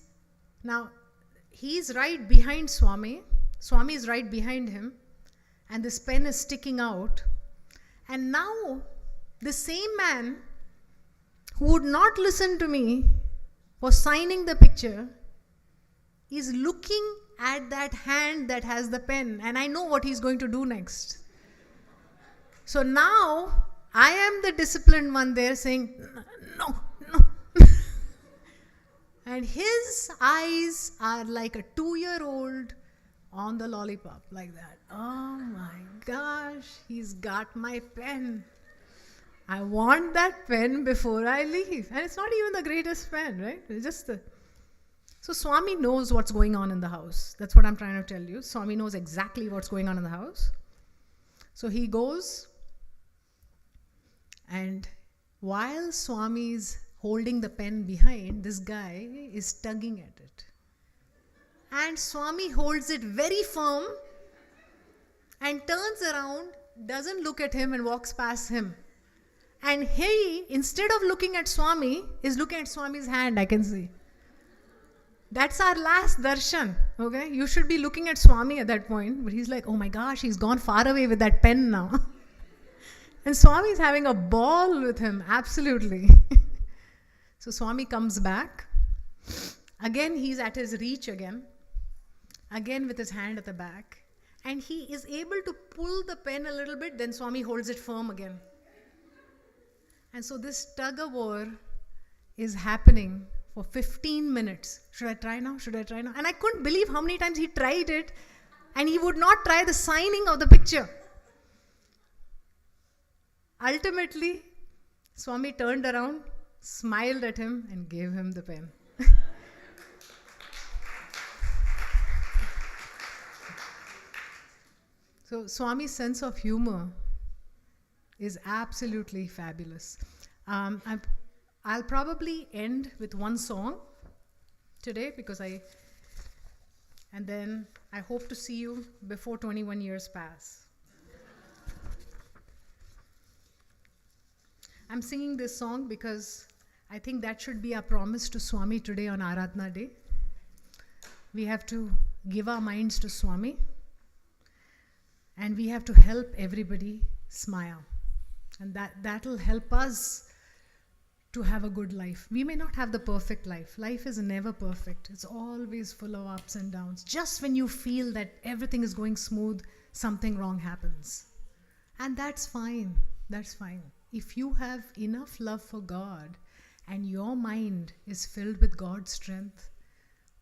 right behind Swami. Swami is right behind him. And this pen is sticking out. And now, the same man who would not listen to me for signing the picture is looking at that hand that has the pen. And I know what he's going to do next. So now, I am the disciplined one there saying, no. And his eyes are like a 2-year-old on the lollipop, like that. Oh my gosh, he's got my pen. I want that pen before I leave. And it's not even the greatest pen, right? It's just So Swami knows what's going on in the house. That's what I'm trying to tell you. Swami knows exactly what's going on in the house. So he goes, and while Swami's holding the pen behind, this guy is tugging at it. And Swami holds it very firm and turns around, doesn't look at him and walks past him. And he, instead of looking at Swami, is looking at Swami's hand, I can see. That's our last darshan, okay? You should be looking at Swami at that point, but he's like, oh my gosh, he's gone far away with that pen now. And Swami is having a ball with him, absolutely. So Swami comes back. Again, he's at his reach again with his hand at the back. And he is able to pull the pen a little bit, then Swami holds it firm again. And so this tug-of-war is happening for 15 minutes. Should I try now? Should I try now? And I couldn't believe how many times he tried it, and he would not try the signing of the picture. Ultimately, Swami turned around, smiled at him, and gave him the pen. So Swami's sense of humor is absolutely fabulous. I'll probably end with one song today and then I hope to see you before 21 years pass. I'm singing this song because I think that should be our promise to Swami today on Aradhana Day. We have to give our minds to Swami, and we have to help everybody smile. And that'll help us to have a good life. We may not have the perfect life. Life is never perfect. It's always full of ups and downs. Just when you feel that everything is going smooth, something wrong happens. And that's fine. That's fine. If you have enough love for God and your mind is filled with God's strength,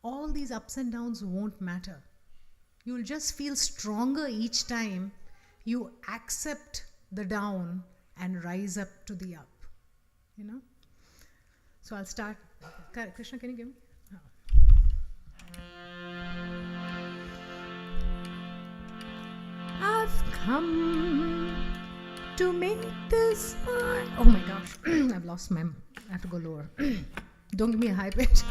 all these ups and downs won't matter. You'll just feel stronger each time you accept the down and rise up to the up. You know? So I'll start. Krishna, can you give me? I've come to make this mine. Oh my gosh, I've lost my. I have to go lower. Don't give me a high pitch.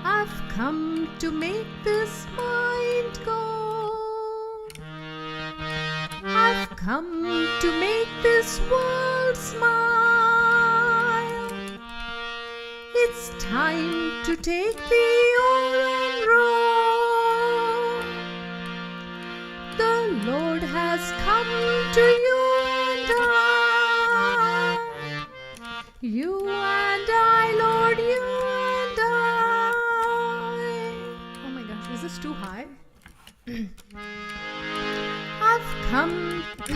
I've come to make this mind go. I've come to make this world smile. It's time to take the oar and row. The Lord has come to you and I. You and I, Lord, you and I. Oh my gosh, is this too high? I've come to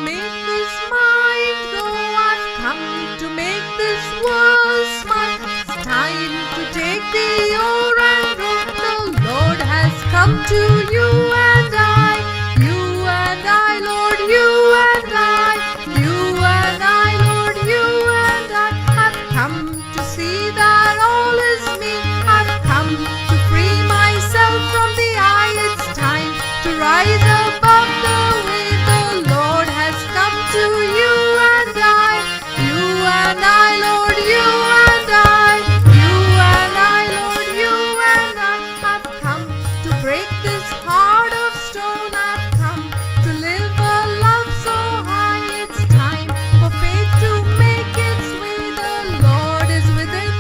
make this mind go. I've come to make this world smile. It's time to take the oar and row. The Lord has come to you and I. You and I, Lord, you and I. You and I, Lord, you and I. I've come to see that all is me. I've come to free myself from the I. It's time to rise above the way. The Lord has come to you and I. You and I, Lord, you and I. You and I, Lord, you and I. I've come to break this heart of stone. I've come to live a love so high. It's time for faith to make its way. The Lord is within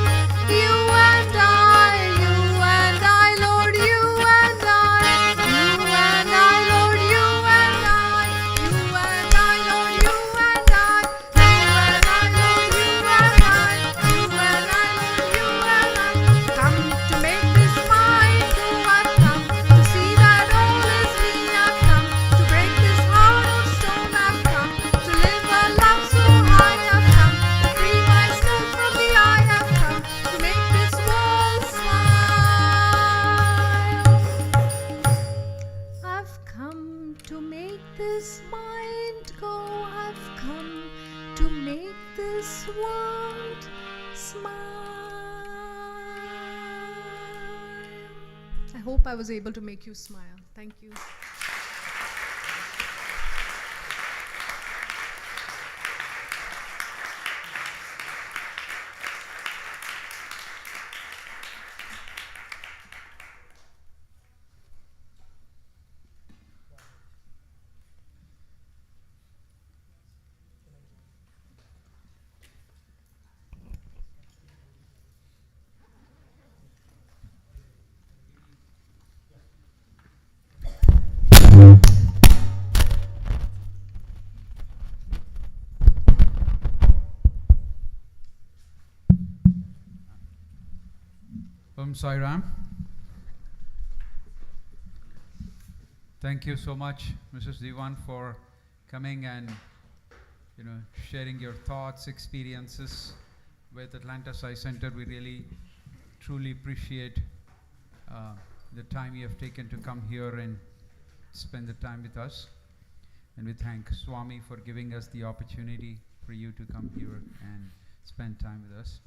you and I. You and I, Lord, you and I. You and I, Lord, you and I. You and I, Lord, you and I. You and I, Lord, you and I. You and I, Lord, you and I. Come to make this mind go. I've come to see that all is me. I've come to break this heart of stone. I've come to live a love so high. I've come to free myself from the I. I've come to make this world smile. I've come to make this mind go. I've come to make this world smile. I hope I was able to make you smile. Thank you. Sai Ram. Thank you so much, Mrs. Dewan, for coming and sharing your thoughts, experiences with Atlanta Sai Center. We really, truly appreciate the time you have taken to come here and spend the time with us. And we thank Swami for giving us the opportunity for you to come here and spend time with us.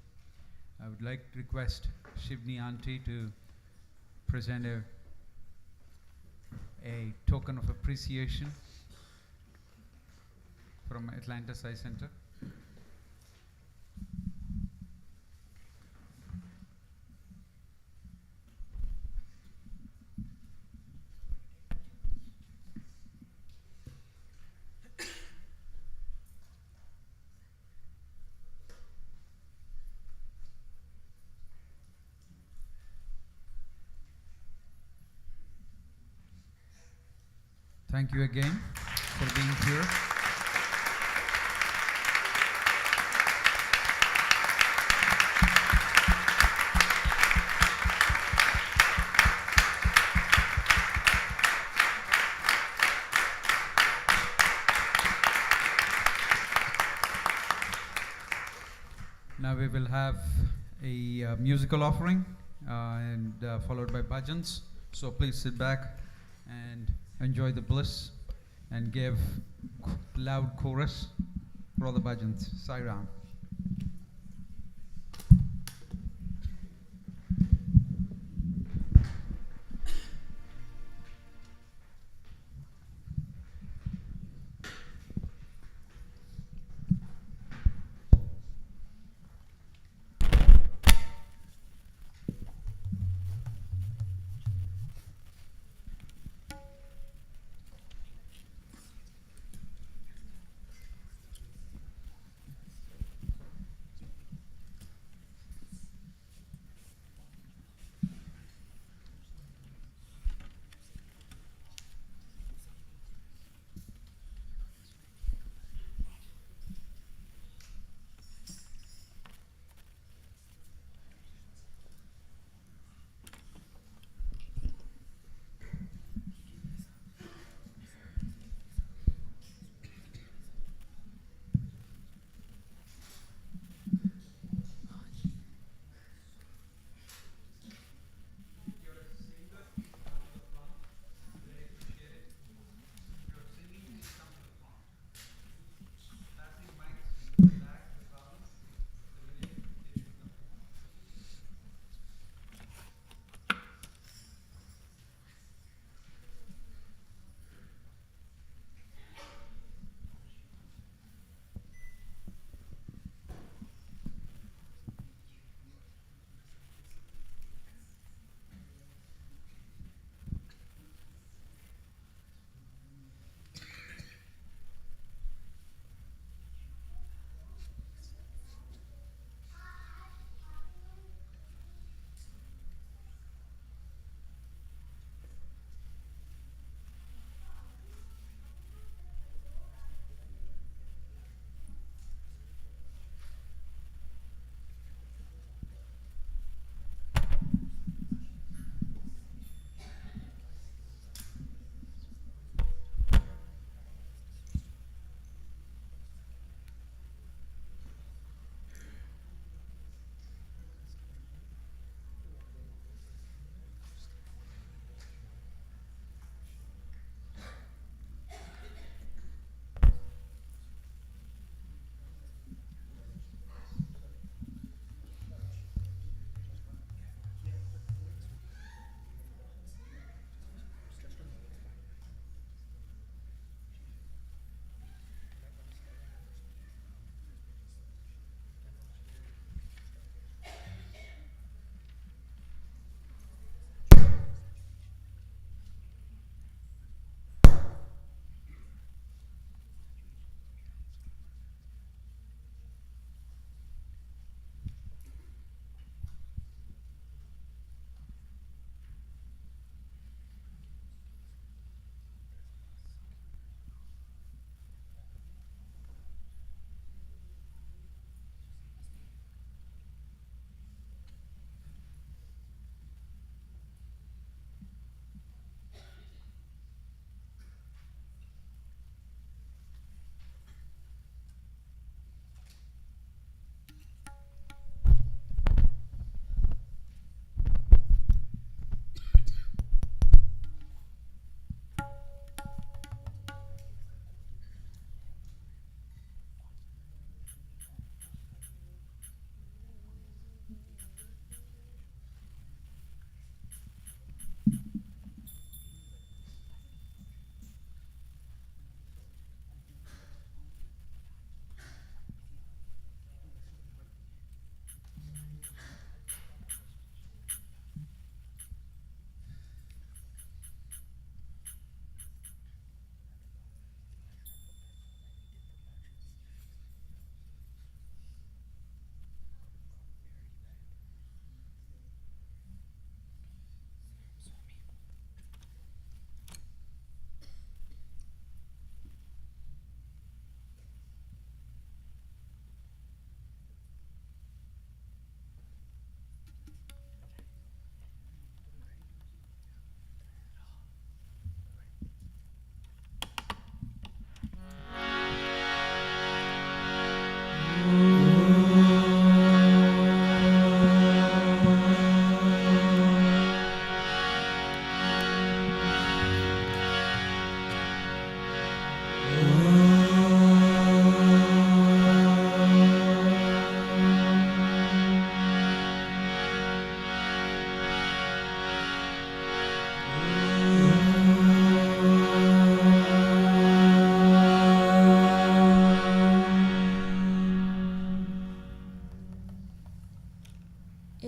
I would like to request Shivni Auntie to present a token of appreciation from Atlanta Sai Center. Thank you again for being here. Now we will have a musical offering and followed by Bhajans. So please sit back and enjoy the bliss and give loud chorus for all the Bhajans. Sai Ram.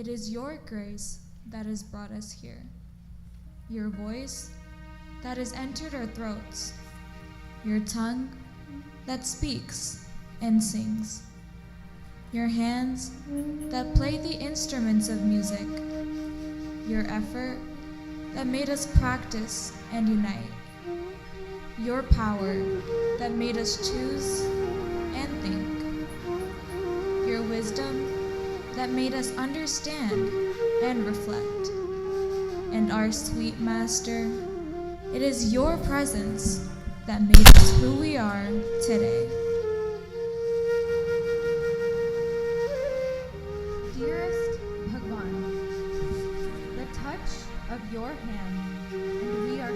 It is your grace that has brought us here. Your voice that has entered our throats. Your tongue that speaks and sings. Your hands that play the instruments of music. Your effort that made us practice and unite. Your power that made us choose and think. Your wisdom that made us understand and reflect. And our sweet Master, it is your presence that made us who we are today. Dearest Bhagwan, the touch of your hand, and we are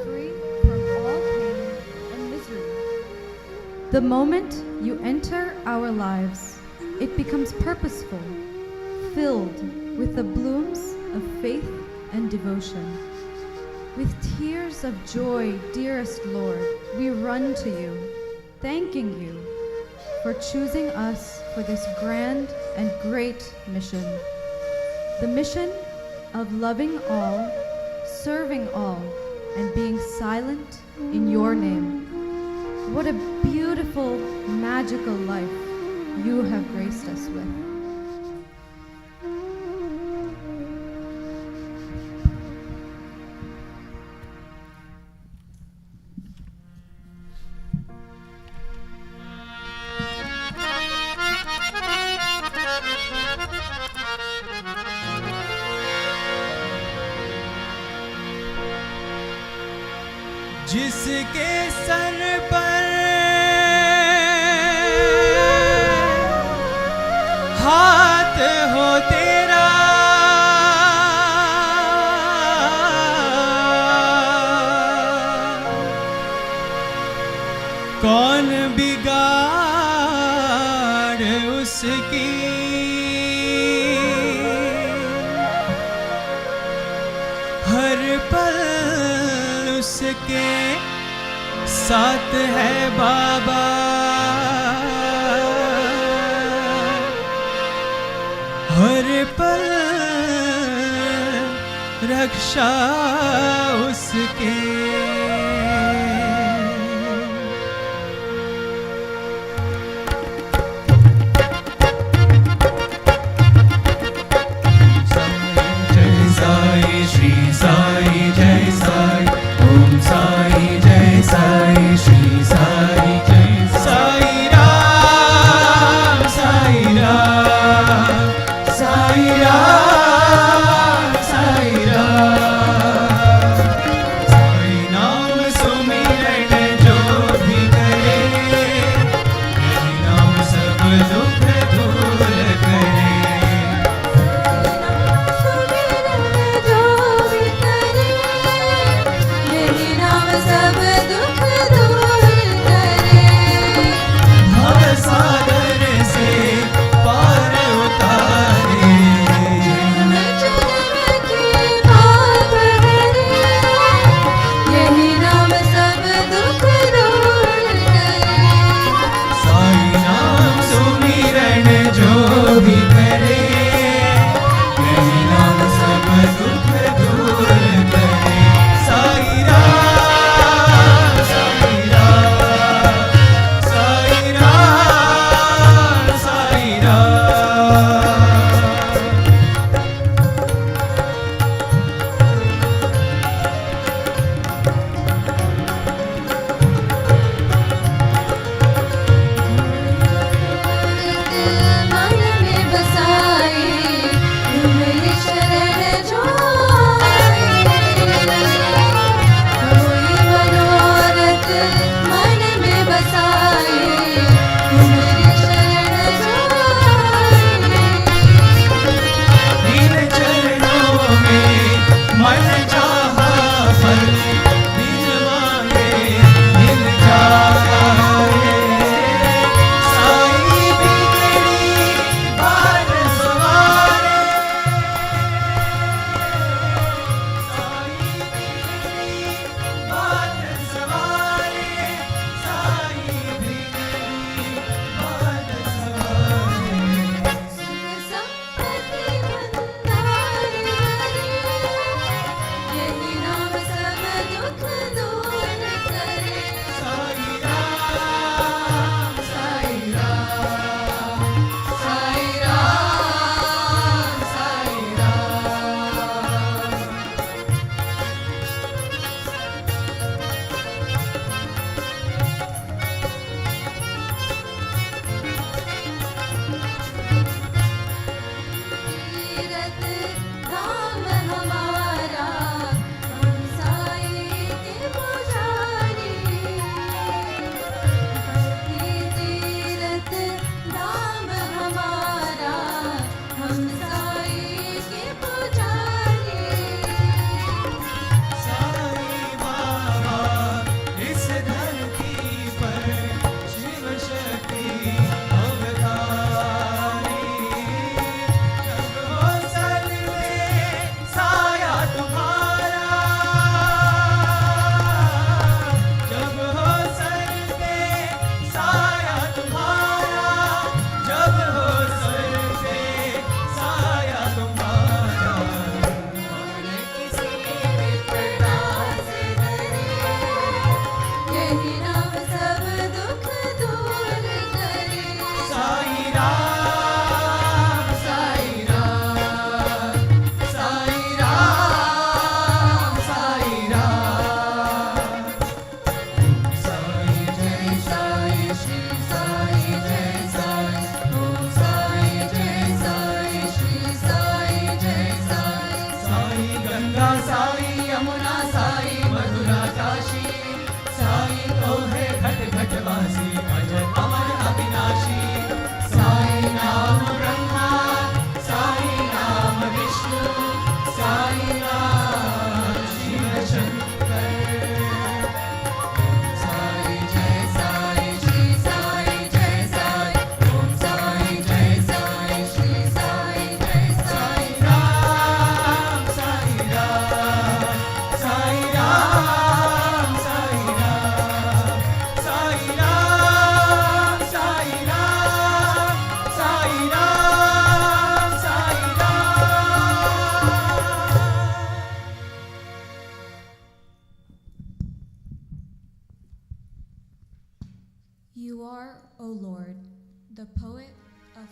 free from all pain and misery. The moment you enter our lives, it becomes purposeful, filled with the blooms of faith and devotion. With tears of joy, dearest Lord, we run to you, thanking you for choosing us for this grand and great mission. The mission of loving all, serving all, and being silent in your name. What a beautiful, magical life you have graced us with. जिसके sir पर हाथ हो तेरा, कौन बिगाड़ उसकी, हर पल उसके साथ है बाबा, हर पल रक्षा उसके। जय साई श्री साई जय साई, ओम साई जय साई श्री साई जय साई राम साई राम साई राम साई राम। साई नाम सुमिरन जो भी करे, यही नाम सब दुख दूर करे। सागर से पार उतारे, यही नाम सब दुख दूर करे। साई नाम सुमिरन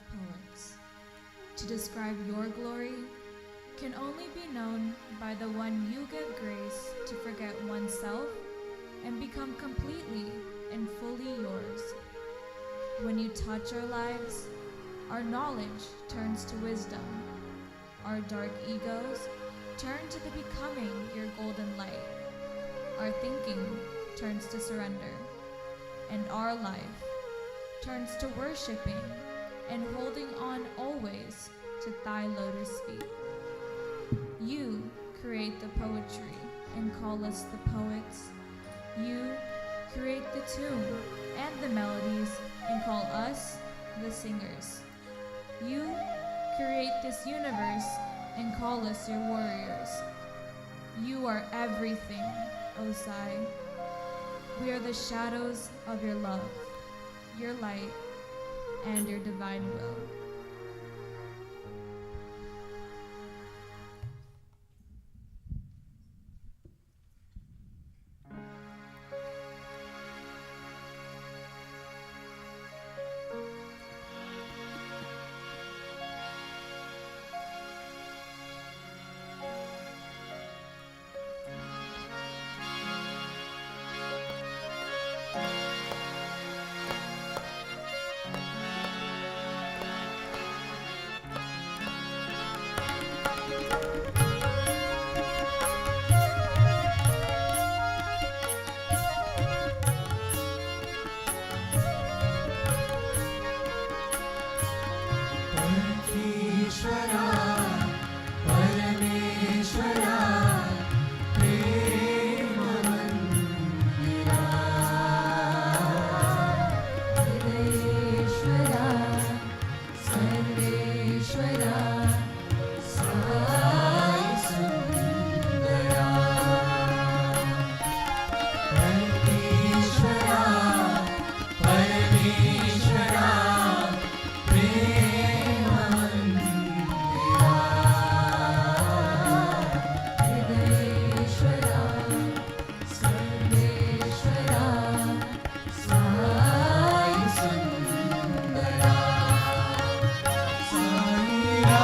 poets. To describe your glory can only be known by the one you give grace to forget oneself and become completely and fully yours. When you touch our lives, our knowledge turns to wisdom. Our dark egos turn to the becoming your golden light. Our thinking turns to surrender, and our life turns to worshiping and holding on always to thy lotus feet. You create the poetry and call us the poets. You create the tune and the melodies and call us the singers. You create this universe and call us your warriors. You are everything, O Sai. We are the shadows of your love, your light, and your divine will. ईश्वरा परमेश्वरा प्रेम मंदिरा हृदयेश्वरा सर्वेश्वरा साई सुंदरा ईश्वरा परमेश्वरा Saira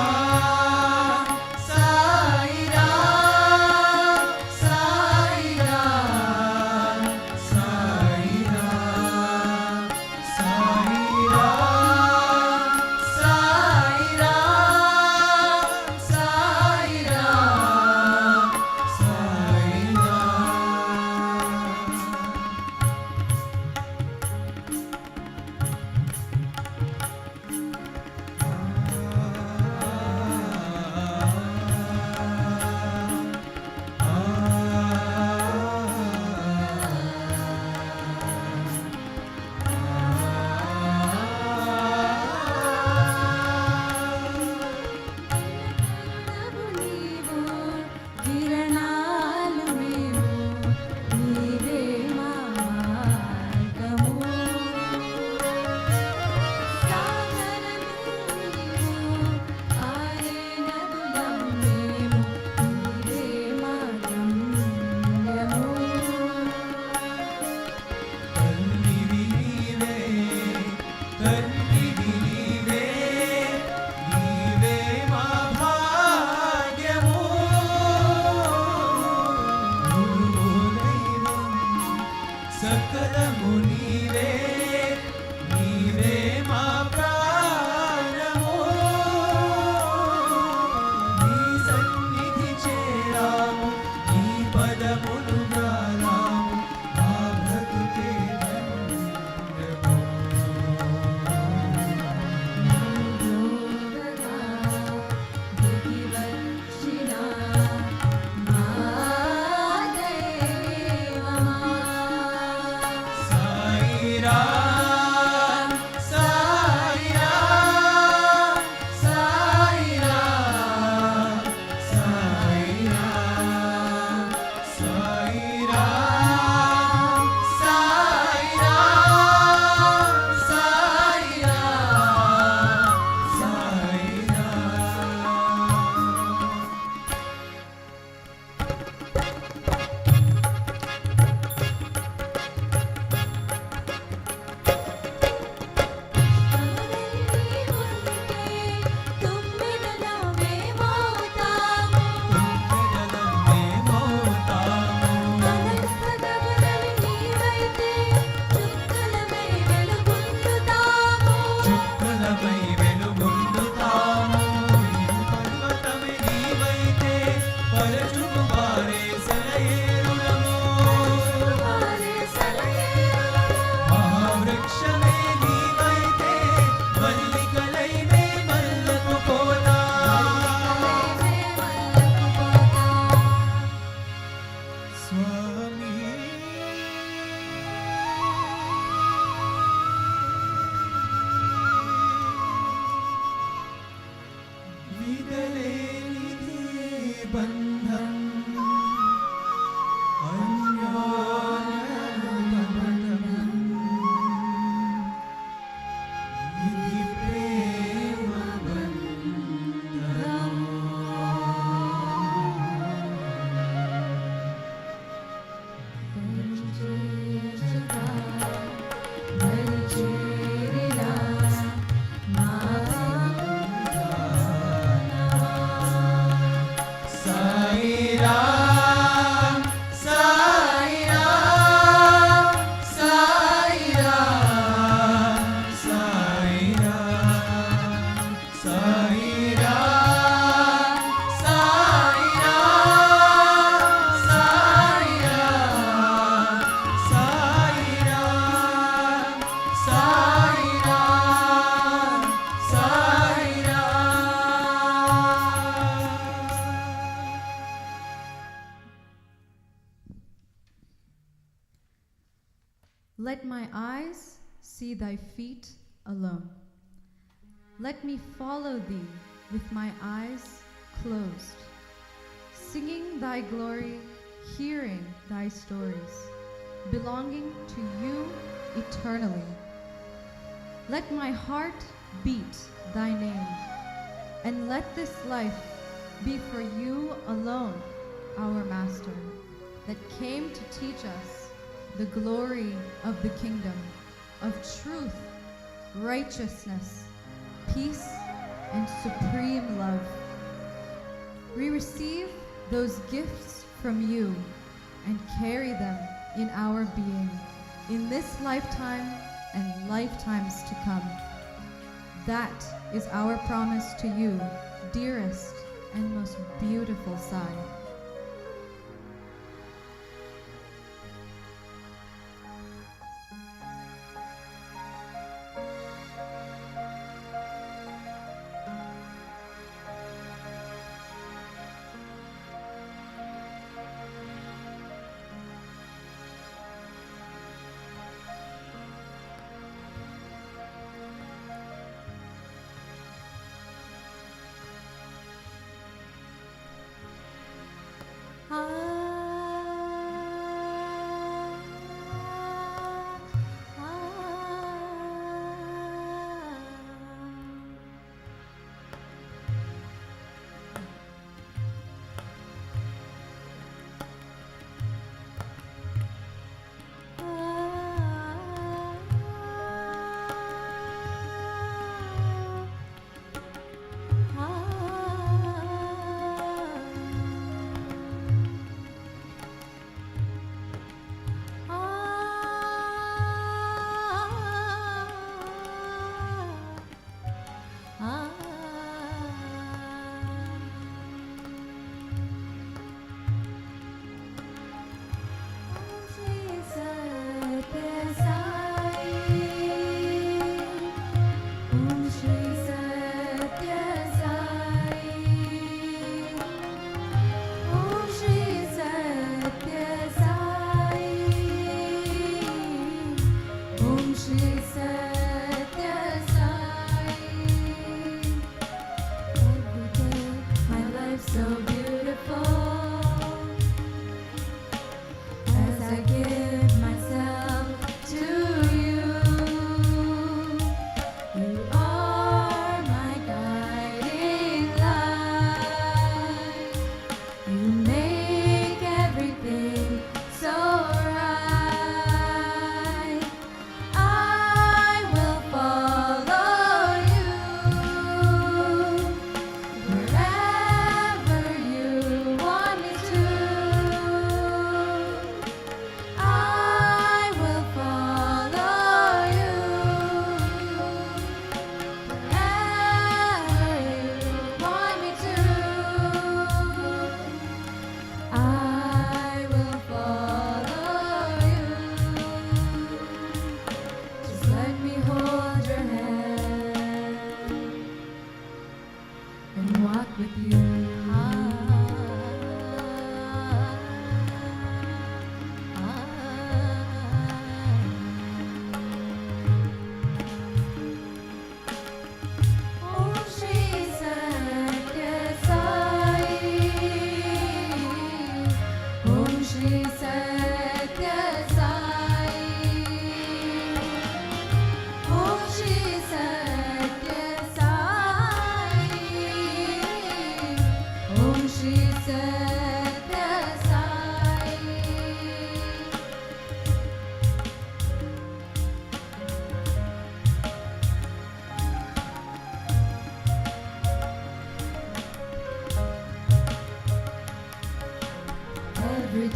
Let my eyes see thy feet alone. Let me follow thee with my eyes closed, singing thy glory, hearing thy stories, belonging to you eternally. Let my heart beat thy name, and let this life be for you alone, our Master, that came to teach us the glory of the kingdom, of truth, righteousness, peace, and supreme love. We receive those gifts from you and carry them in our being, in this lifetime and lifetimes to come. That is our promise to you, dearest and most beautiful Sai.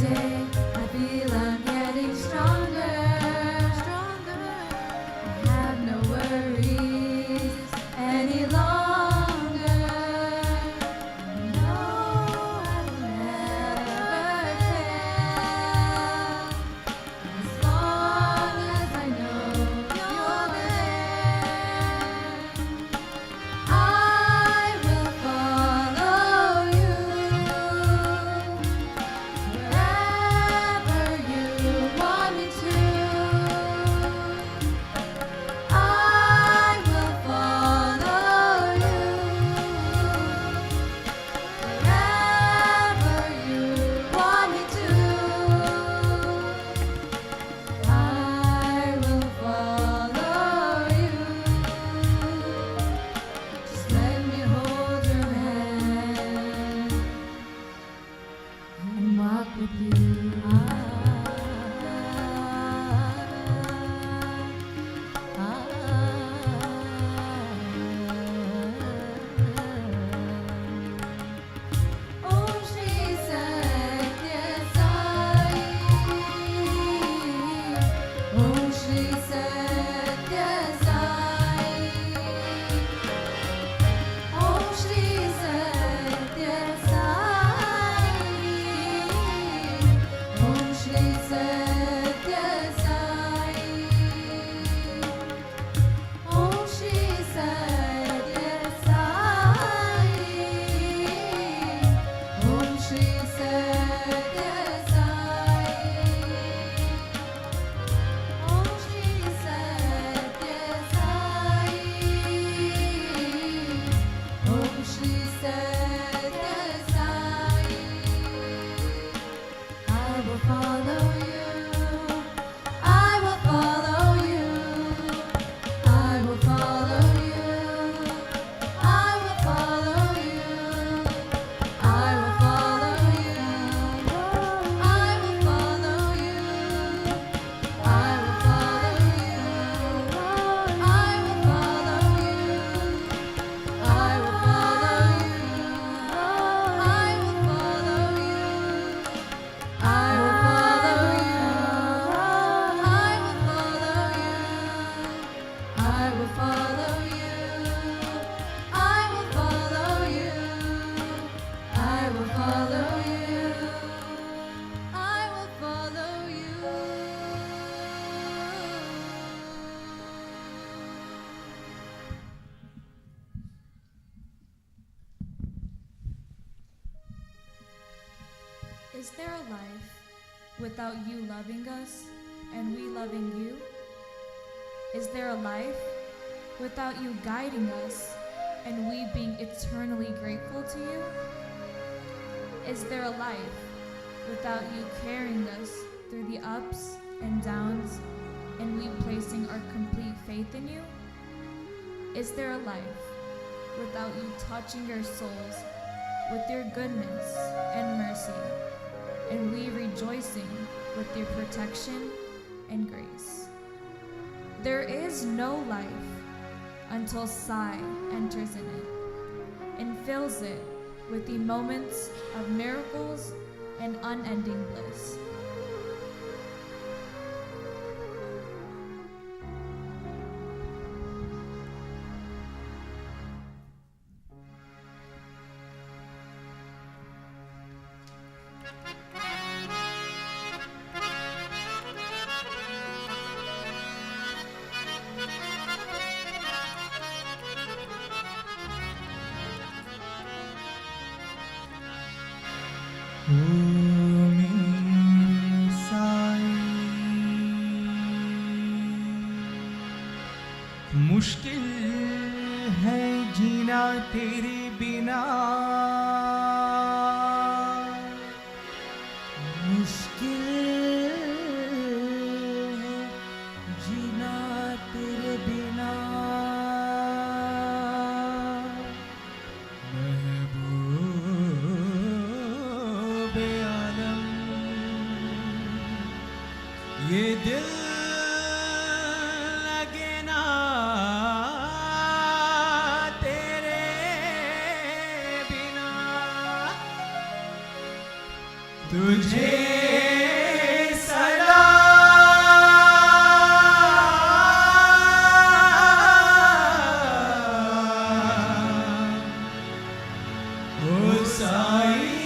day I feel I'm getting stronger. I have no worries any longer. No, I will never fail. As long as I know you're there, I will follow you wherever you want me to. I will follow you wherever you want me to. I will follow you. Just let me hold your hand and walk with you. Om Shri Sathya Sai. Om Shri Sathya Sai. Om Shri Sathya Sai. Om Shri Sathya Sai. Om Shri Sathya Sai. Om Shri Sathya Sai. Om Shri Sathya Sai. Om Shri Sathya Sai. I will follow you. I will follow you. I will follow you. I will follow you. I will follow you. I will follow you. I will follow you. I will follow you. I will follow you. I will follow you. I will follow you. I will follow you. I will follow you. I will follow you. I will follow you. Is there a life without you loving us and we loving you? Is there a life without you guiding us and we being eternally grateful to you? Is there a life without you carrying us through the ups and downs and we placing our complete faith in you? Is there a life without you touching our souls with your goodness and mercy and we rejoicing with your protection and grace? There is no life until Sai enters in it and fills it with the moments of miracles and unending bliss. मुश्किल है जीना तेरे बिना, मुश्किल है जीना तेरे बिना, महबूब आलम ये दिल लगे ना तेरे बिना, तुझे साई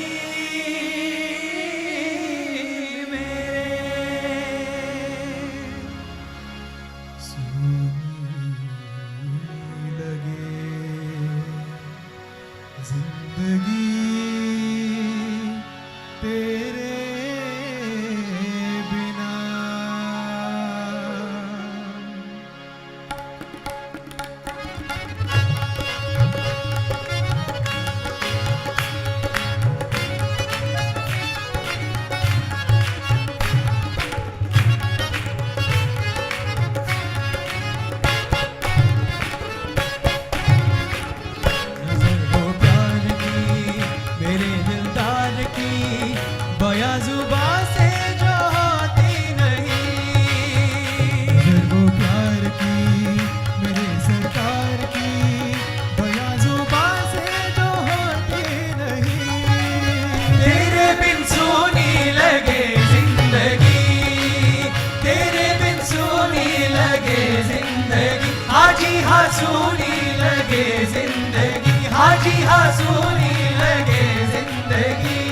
सूनी लगे जिंदगी, हाजी हाँ सूनी लगे जिंदगी।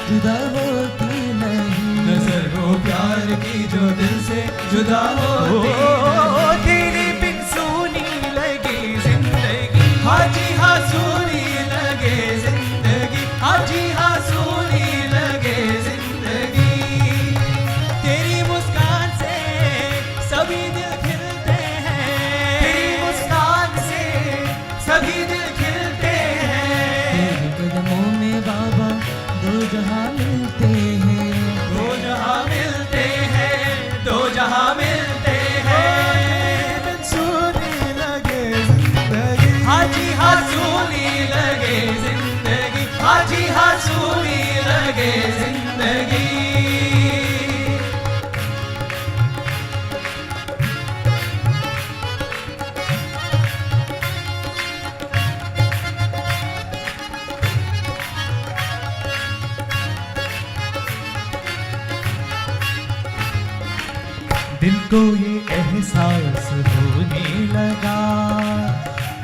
जुदा होती नहीं नजर वो प्यार की जो दिल से जुदा होती नहीं। तेरे बिन सूनी लगे जिंदगी, हाजी हाँ सूनी लगे जिंदगी, हाजी हाँ सूनी लगे जिंदगी। तेरी मुस्कान से सभी दिल खिलते हैं, तेरी मुस्कान से सभी दिल खिलते हैं। तेरे कदमों में बाबा दो जहां मिलते हैं, दो जहां मिलते हैं, दो जहां मिलते हैं। सूनी लगे जिंदगी, हाजी हाँ सूनी लगे जिंदगी, हाजी हाँ सूनी लगे जिंदगी। दिल को ये एहसास होने लगा,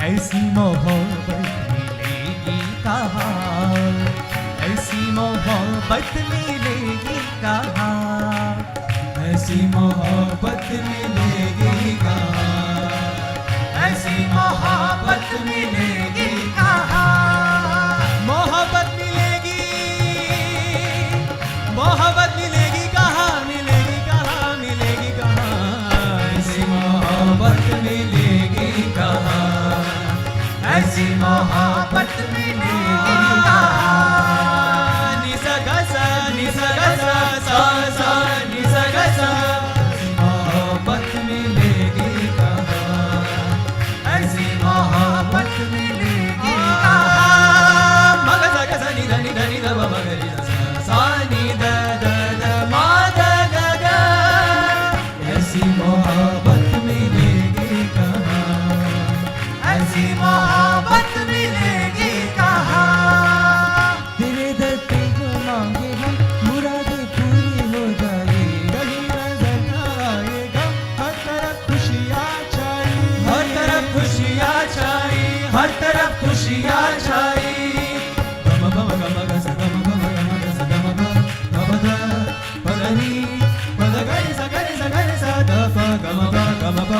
ऐसी मोहब्बत मिलेगी कहाँ, ऐसी मोहब्बत मिलेगी कहाँ, ऐसी मोहब्बत मिलेगी कहाँ, ऐसी मोहब्बत मिलेगी कहाँ। मोहब्बत मिलेगी, मोहब्बत मिलेगी कहाँ, मिलेगी कहाँ, मिलेगी कहाँ, ऐसी मोहब्बत मिलेगी कहाँ, ऐसी मोहब्बत मिलेगी कहाँ। निसा गसा सा सा निसा गसा, मोहब्बत मिलेगी कहाँ, ऐसी मोहब्बत मिलेगी कहाँ। मगसा गसा नि ध ब मगरी सा नि द द द मा द ग ग, ऐसी मोहब्बत मिलेगी कहाँ, ऐसी मोहब्बत मिलेगी कहाँ। तेरे दर पे जो मांगे हम मुरादें पूरी हो जाए, कहीं नजर न आएगा, हर तरफ खुशियाँ छाई, हर तरफ खुशियाँ छाई, हर तरफ खुशियाँ छाई। गम गम गम गस गम गम गम गस गम ग गम द पदनी पद गरि स द प गम ग गम प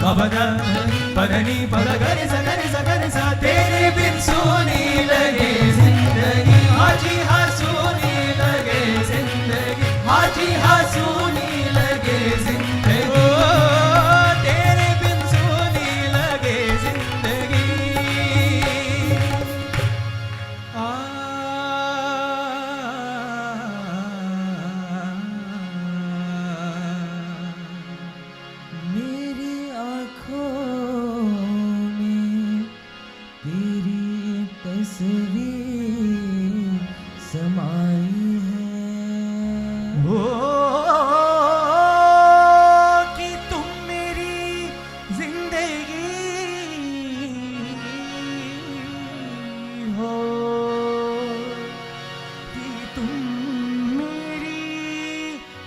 गम द पदनी पद गरि स तेरे बिन सूनी लगे जिंदगी, हाजी हाँ सूनी लगे जिंदगी, हाजी हाँ सूनी लगे जिंदगी। ओ तेरे बिन सूनी लगे जिंदगी। मेरी आँखों में तेरी तस्वीर समाई है, हो कि तुम मेरी जिंदगी हो, कि तुम मेरी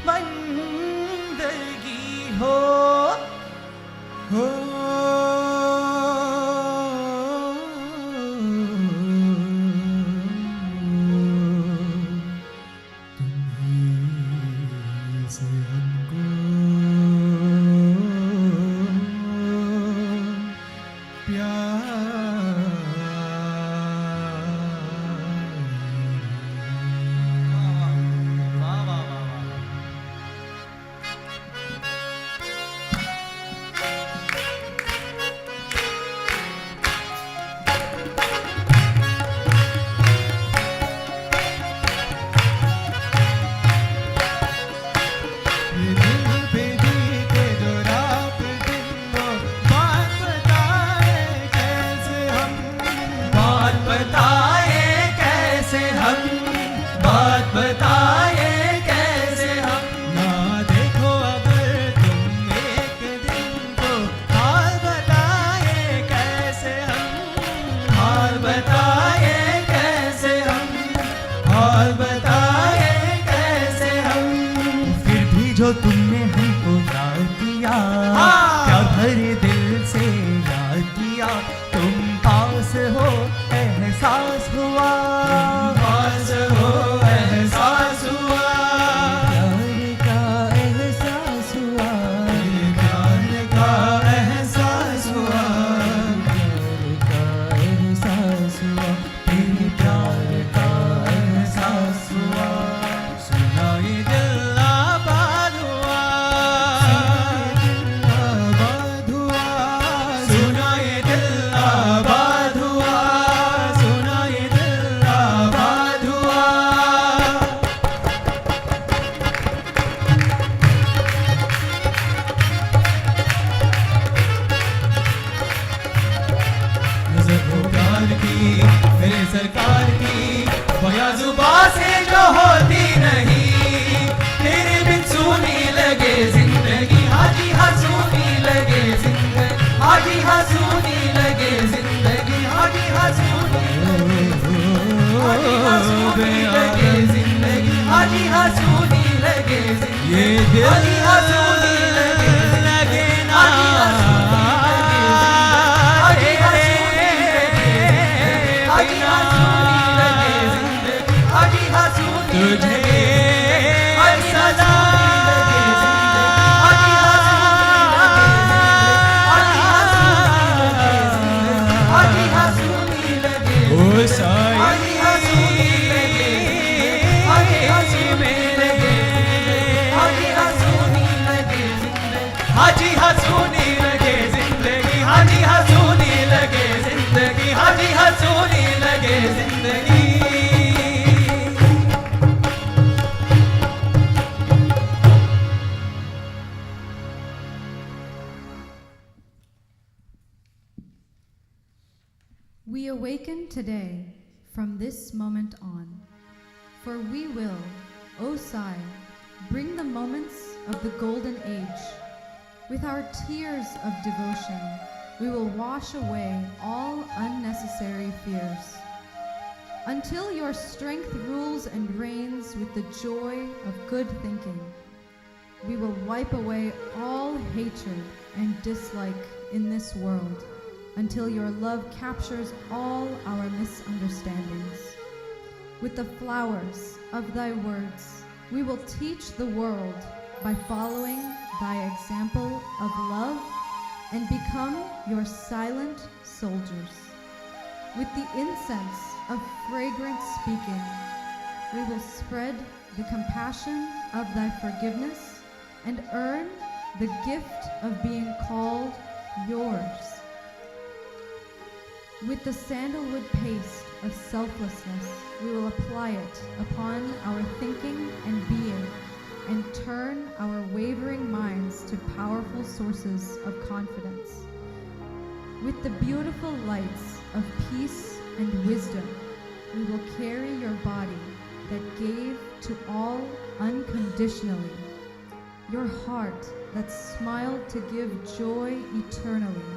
बंदगी हो, हो। जो तुमने हमको याद किया, क्या भरे दिल से याद किया, तुम पास हो एहसास हुआ, पास हो एहसास हुआ, प्यार का एहसास हुआ, प्यार का एहसास हुआ, प्यार का एहसास हुआ, तेरे प्यार का एहसास हुआ। सुना ये दिल सरकार की बया जुबा से जो होती नहीं, तेरे बिन सूनी लगे जिंदगी, हाजी हाँ सूनी लगे जिंदगी, हाजी हाँ सूनी लगे जिंदगी, हाजी हाँ सूनी लगे जिंदगी, हाजी हाँ सूनी लगे जिंदगी, ये दिल हाजी हाँ सूनी लगे ना, तुझे सदा ओ साई मेरे हाजी हसूनी लगे जिंदगी, हाजी हसूनी लगे जिंदगी, हाजी हसूनी लगे जिंदगी। We awaken today from this moment on, for we will, O Sai, bring the moments of the golden age. With our tears of devotion, we will wash away all unnecessary fears. Until your strength rules and reigns with the joy of good thinking, we will wipe away all hatred and dislike in this world, until your love captures all our misunderstandings. With the flowers of thy words, we will teach the world by following thy example of love and become your silent soldiers. With the incense of fragrant speaking, we will spread the compassion of thy forgiveness and earn the gift of being called yours. With the sandalwood paste of selflessness, we will apply it upon our thinking and being and turn our wavering minds to powerful sources of confidence. With the beautiful lights of peace and wisdom, we will carry your body that gave to all unconditionally, your heart that smiled to give joy eternally,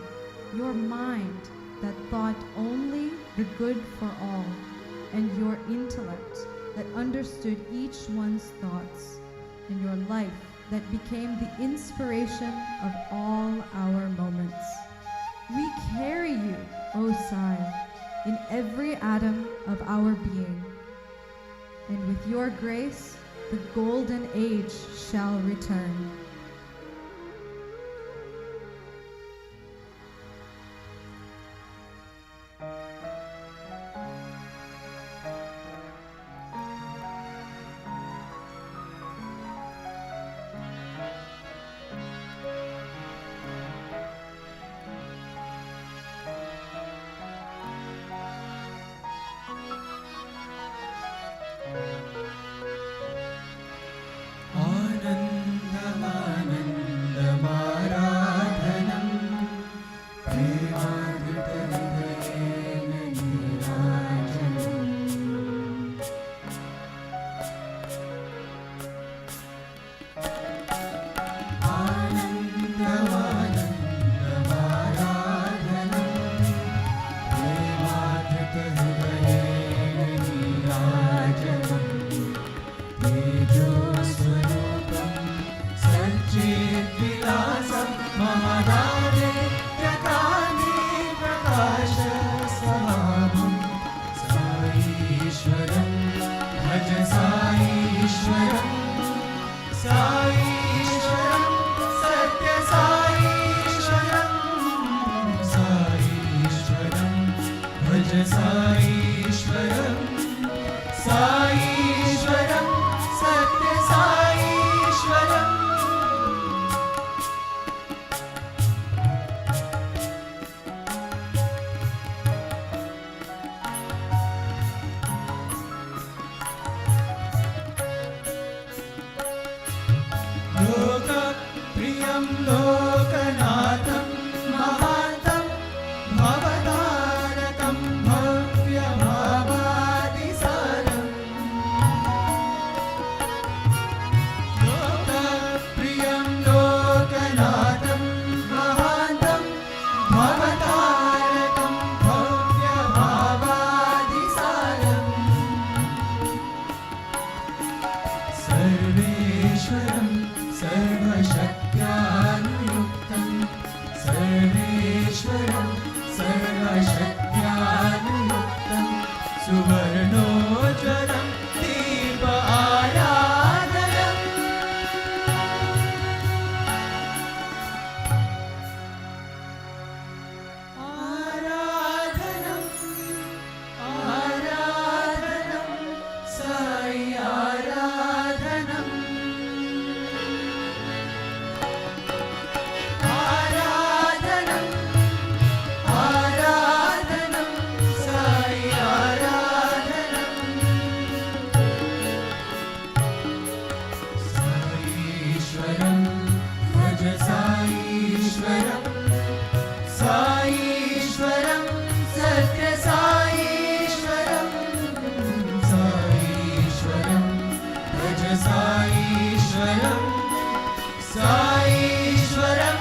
your mind that thought only the good for all, and your intellect that understood each one's thoughts, and your life that became the inspiration of all our moments. We carry you, O Sai, in every atom of our being, and with your grace, the golden age shall return. साईश्वरं साईश्वरं सत्य साईश्वरं लोकप्रियं लोकनाथं महान्तं भवतारकं भव्यभावादिसारम् लोकप्रियं लोकनाथं महान्तं भवतारकं भव्यभावादिसारम् सर्वेश्वरं सर्वशक्त्यानुयुक्तं सर्वेश्वरं सर्वशक्त्यानुयुक्तं सुवर्णोज्ज्वलं दीप आराधनम् आराधनम् आराधनं साई आराधनम् आराधनम् आराधनं साई आराधनम् साईश्वरं भज साईश्वरं साईश्वरं सत्य साईश्वरं साईश्वरं भज साईश्वरं साईश्वरं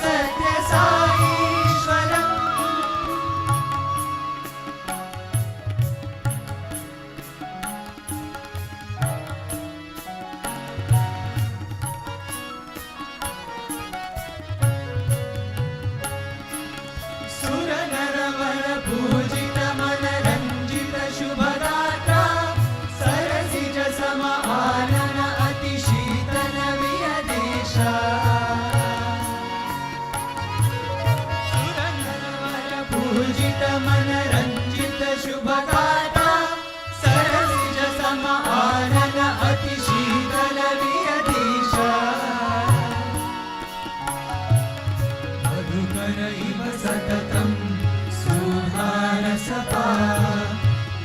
सत्य साईश्वरम् सुरनरवर पूजित मनरञ्जित शुभगात्रा सरसिज सम आनन अतिशीतल वियदेशा सुरनरवर पूजित मनरञ्जित शुभगात्रा सरसिज सम आनन अतिशीतल वियदेशा मधुकर इव सततं सुधारसपा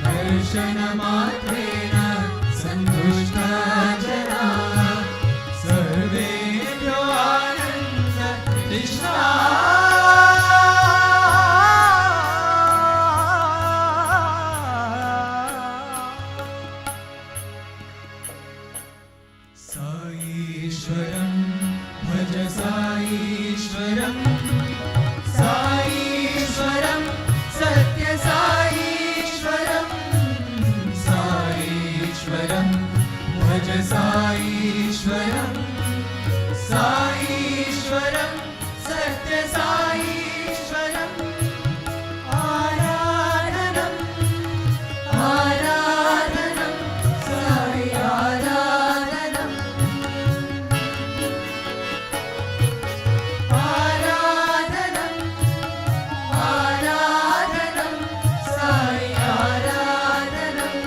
दर्शनमात्रेण सन्तुष्टा जना सर्वेभ्यो आनन्द तृष्णा साईश्वरं भज साईश्वरं साईश्वरं सत्य साईश्वरं साईश्वरं भज साईश्वरं साईश्वरं सत्य साईश्वरम् आराधनम् आराधनं साई आराधनम् आराधनम् आराधनं साई आराधनम्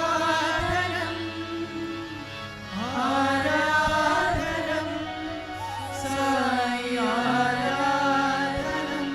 आराधनम् आराधनं साई आराधनम्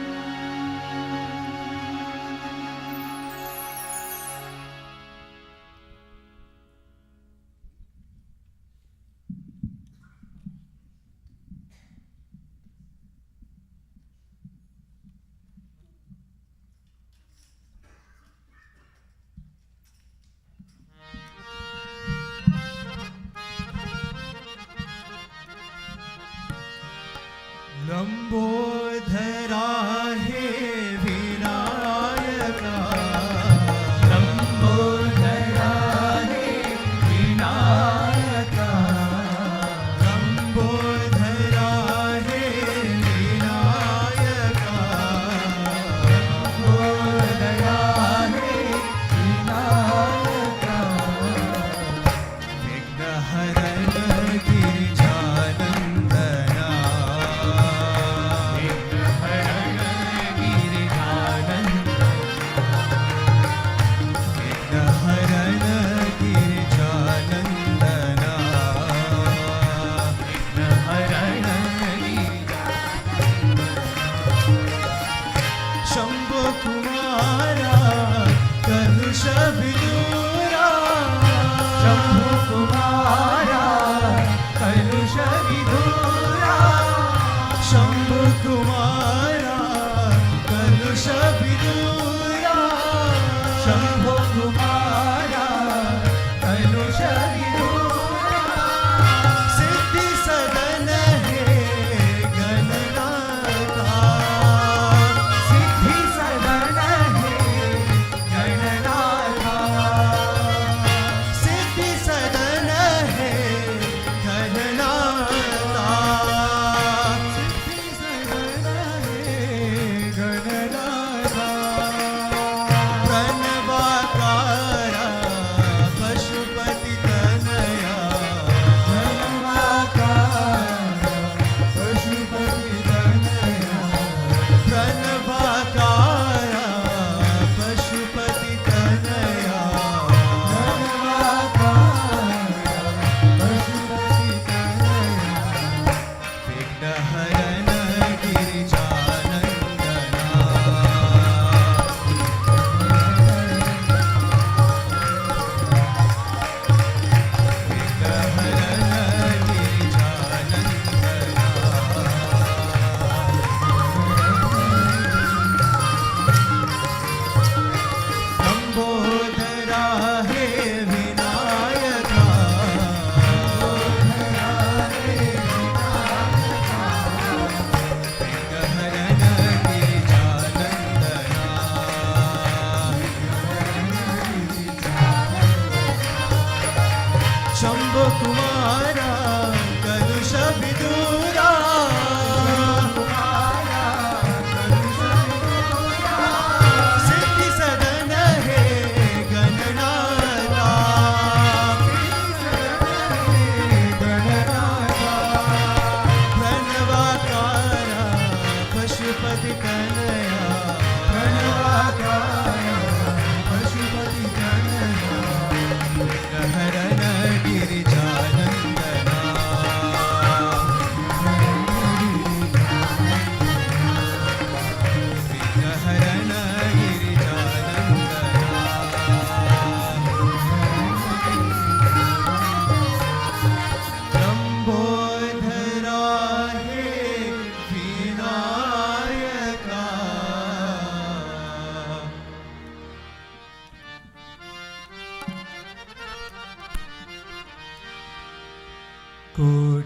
लंबोधरा हे विनायका लंबोधरा हे विनायका लंबोधरा हे विनायका लंबोधरा हे विनायका विघ्नहरण गिरिजानन्दना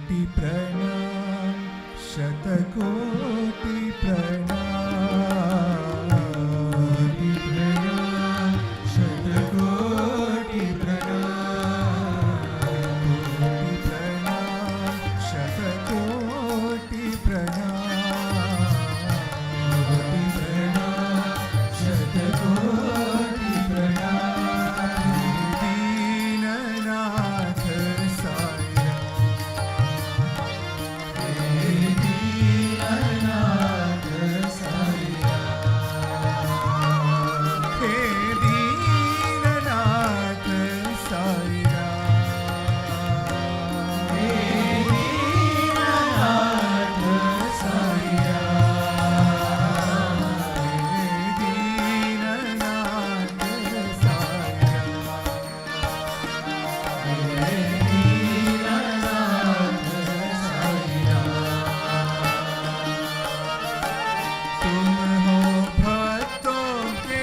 कोटि प्रणाम शतकोटि प्रणाम कोटि प्रणाम शतकोटि प्रणाम कोटि प्रणाम शतकोटि प्रणाम कोटि प्रणाम शतकोटि प्रणाम दीननाथ साईं दीननाथ साईं हे दीननाथ साईं हे दीननाथ साईं तुम हो भक्तों के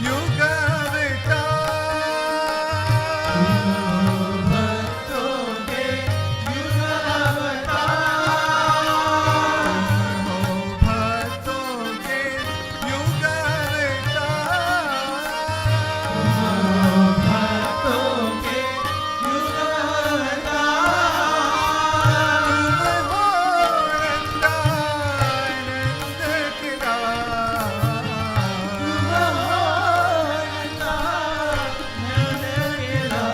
युग अवतार तुम हो भक्तों के युग अवतार तुम हो भक्तों के युग अवतार तुम हो भक्तों के युग अवतार तुम हो रंगानंद किरा तुम हो रंगानंद किरा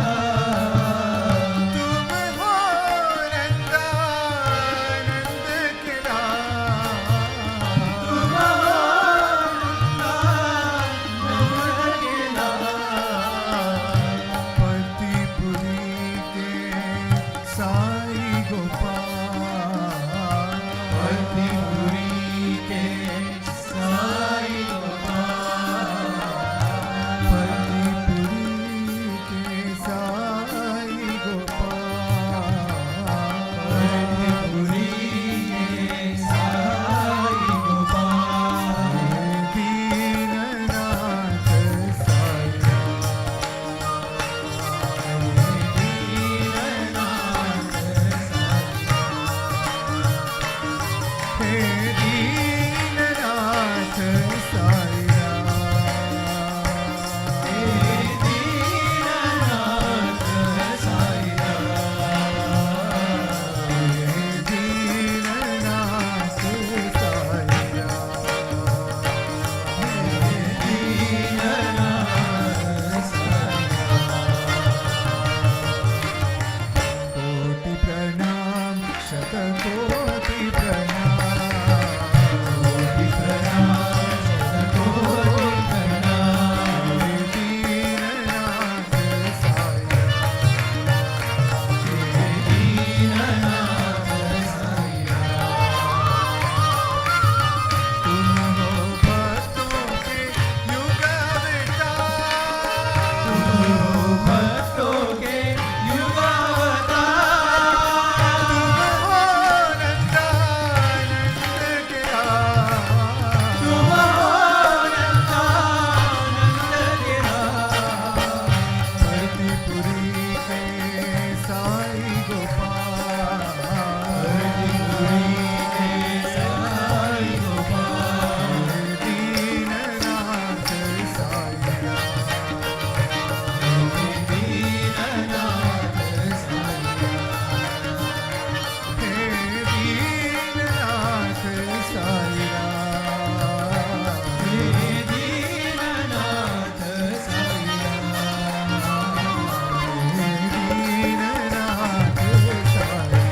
तुम हो रंगानंद किरा तुम हो रंगानंद किरा पतिपुरी के साई गोपाल पतिपुरी के साई गोपाल पतिपुरी के साई गोपाल पतिपुरी के साई गोपाल दीननाथ साईं हे दीननाथ साईं हे दीननाथ साईं हे दीननाथ साईं कोटि प्रणाम शतकोटि प्रणाम कोटि प्रणाम शतकोटि प्रणाम हे दीननाथ साईं हे दीननाथ साईं तुम हो भक्तों के युग अवतार तुम हो भक्तों के युग अवतार तुम हो रंगानंद किरा तुम हो रंगानंद किरा पतिपुरी के साई गोपाल पतिपुरी के साई गोपाल दीननाथ साईं दीननाथ साईं हे दीननाथ साईं हे दीननाथ साईं हे Deenanath Sai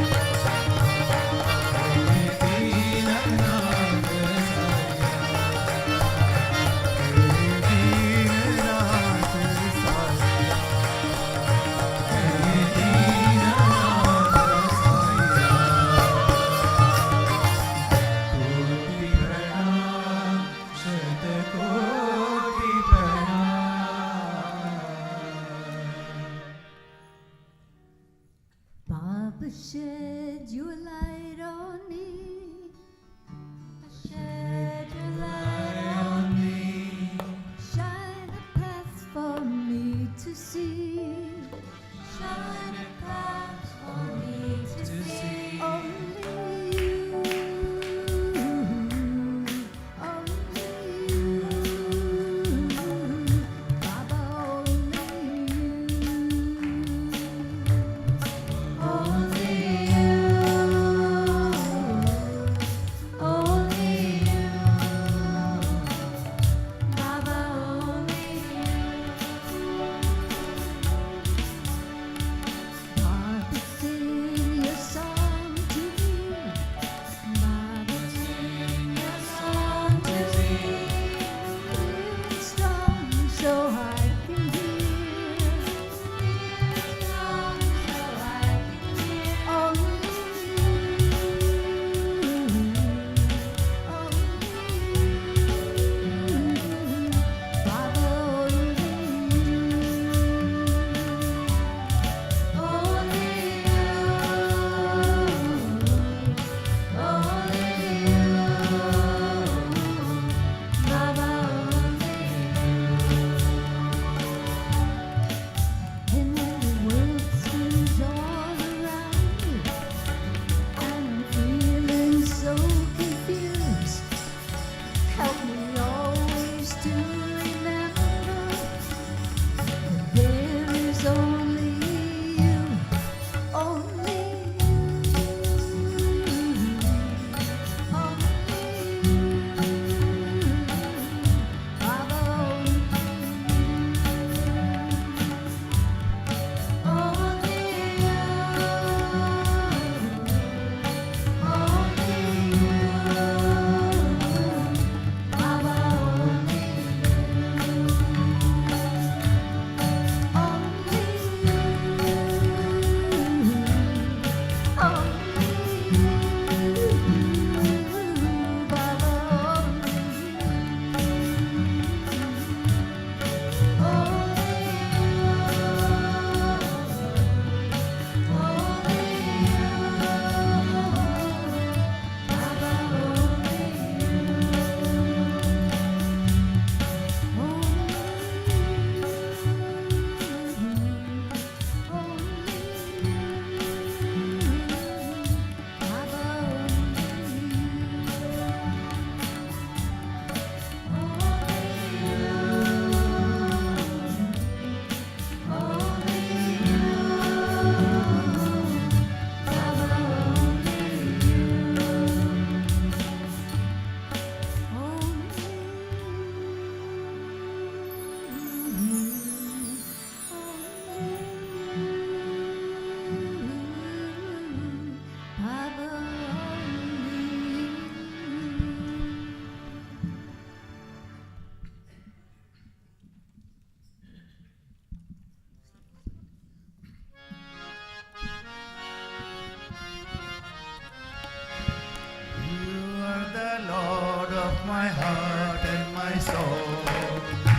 my heart and my soul.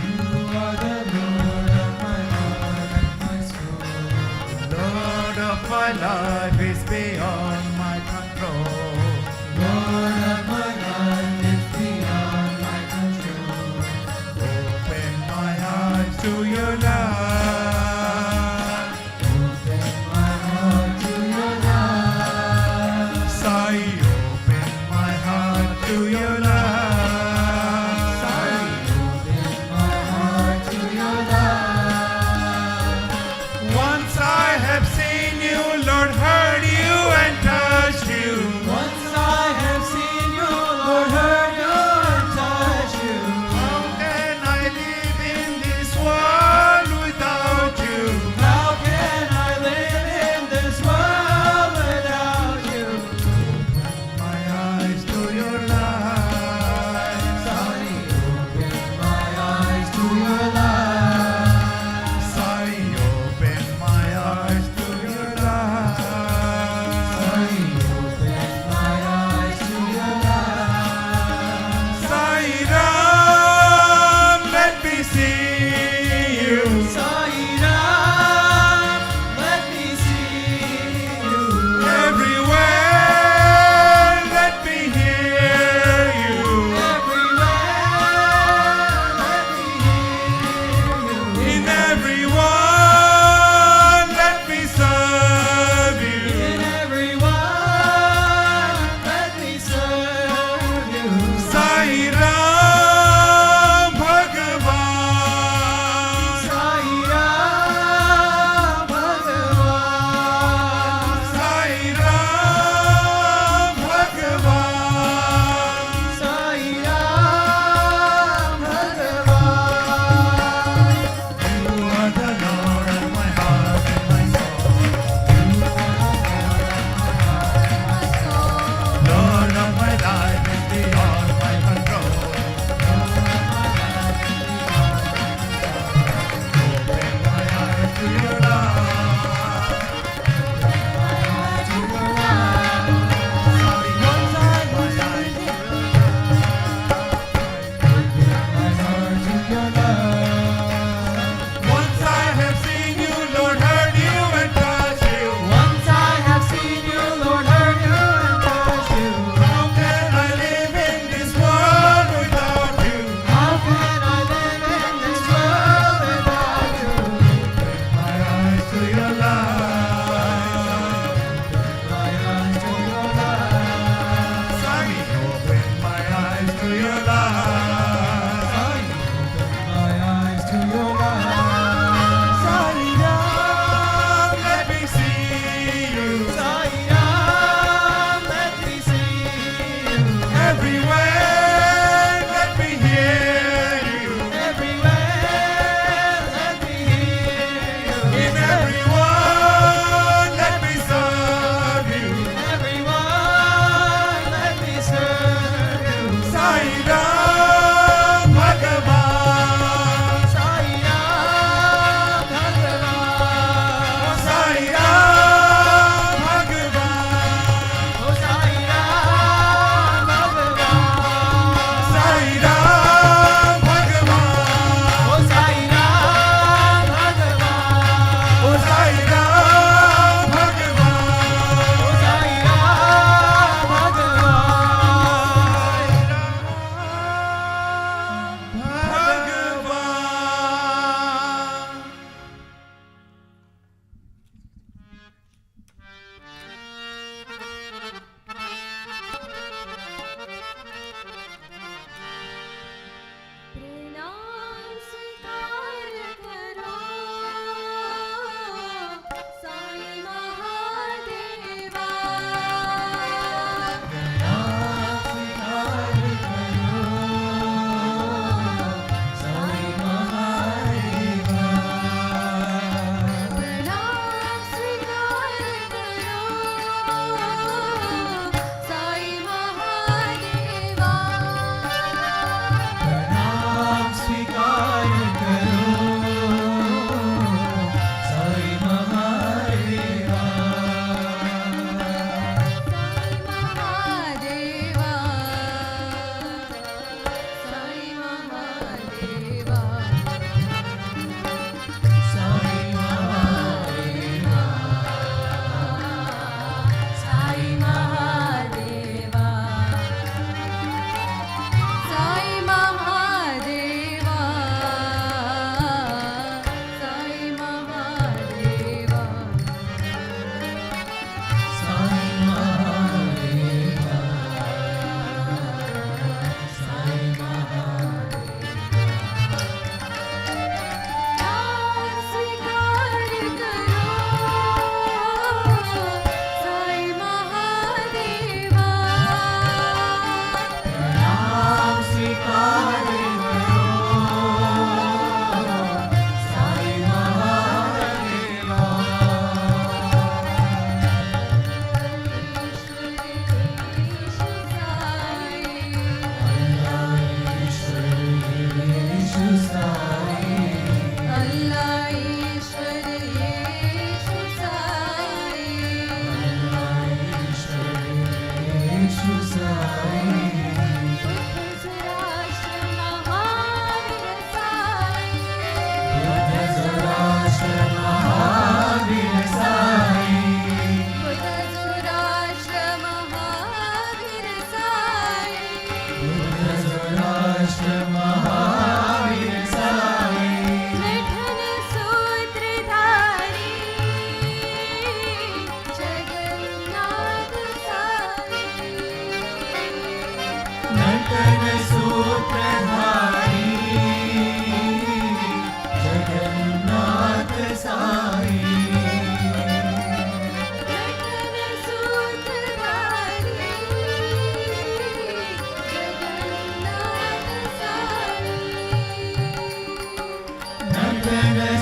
You are the Lord of my heart and my soul. Lord of my life is beyond my control. Lord of my life is beyond my control. Open my eyes to your love. Open my heart to your love. Sai, open my heart to your love. Sai, open my heart to your love. Once I have seen you, Lord, heard you and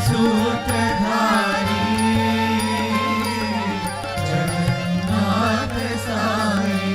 सूत्रधारी Jagannath Sai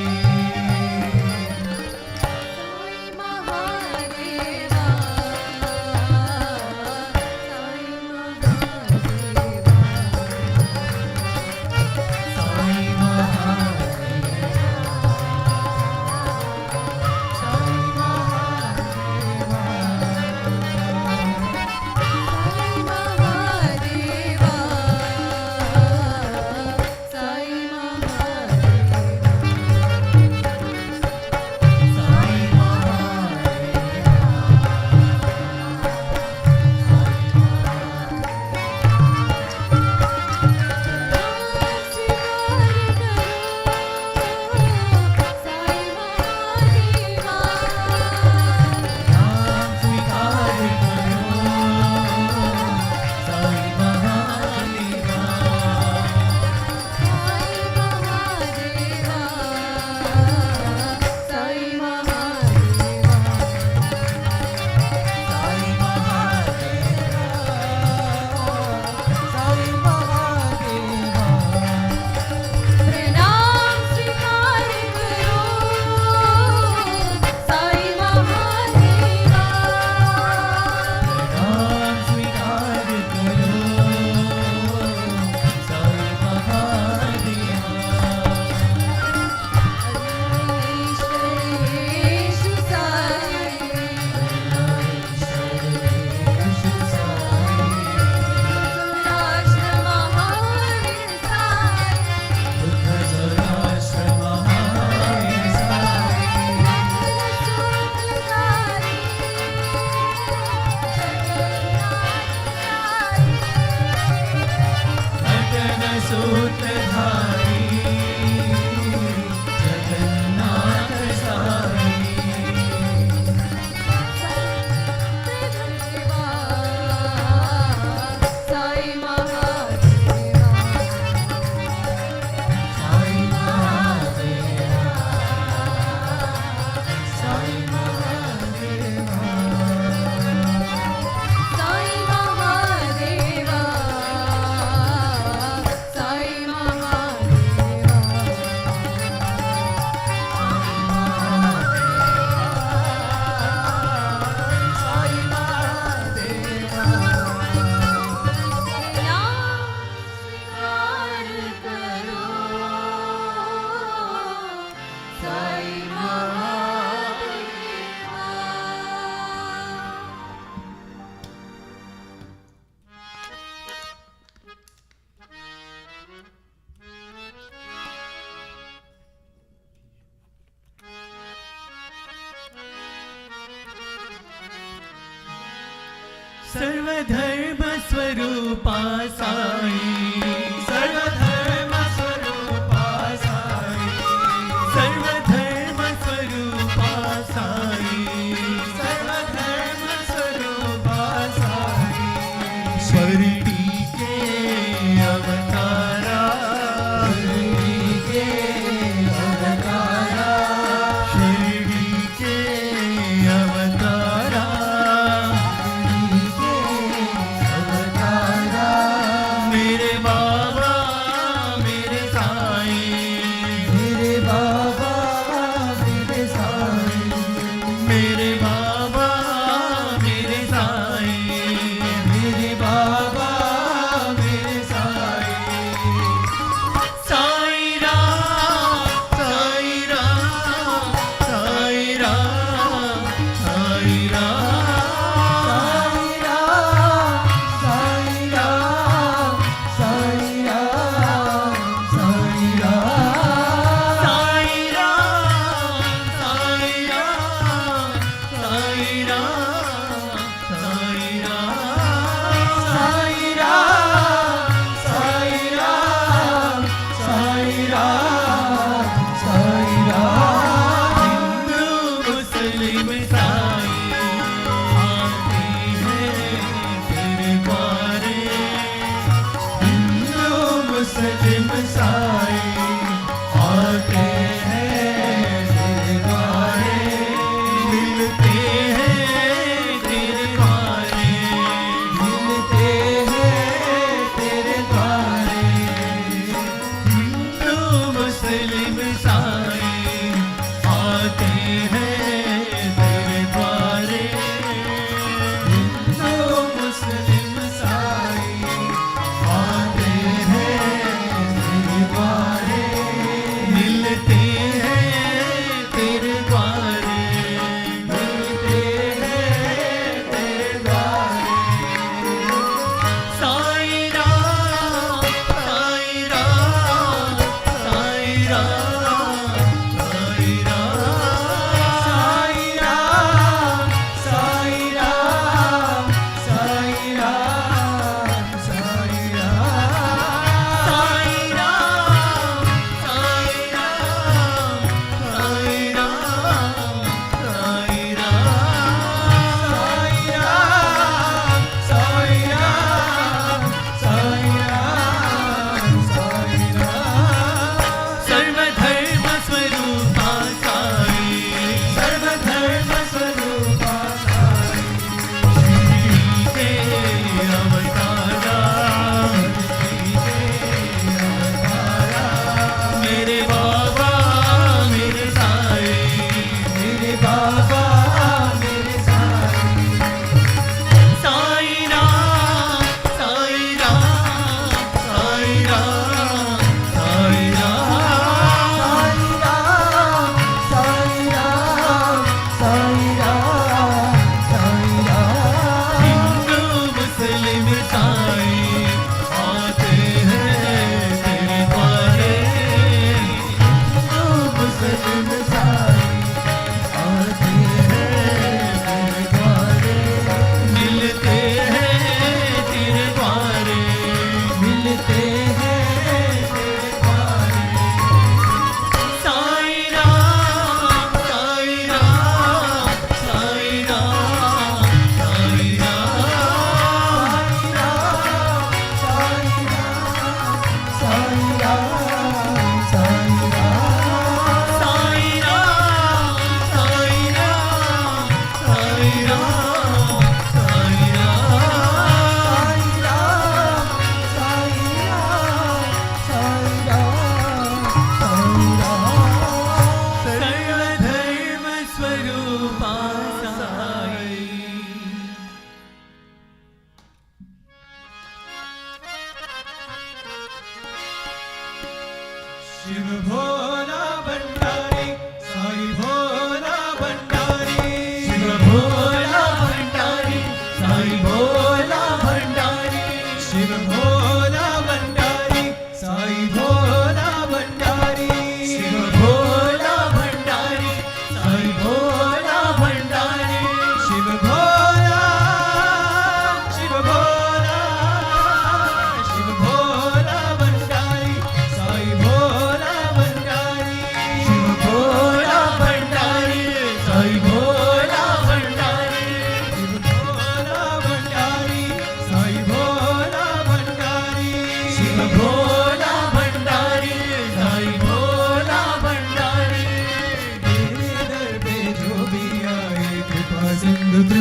सर्वधर्म स्वरूपा साई सर्वधर्म स्वरूपा साई सर्वधर्म स्वरूपा साई सर्वधर्म स्वरूपा साई शिरडी के अवतारा शिरडी के अवतारा शिरडी के अवतारा मेरे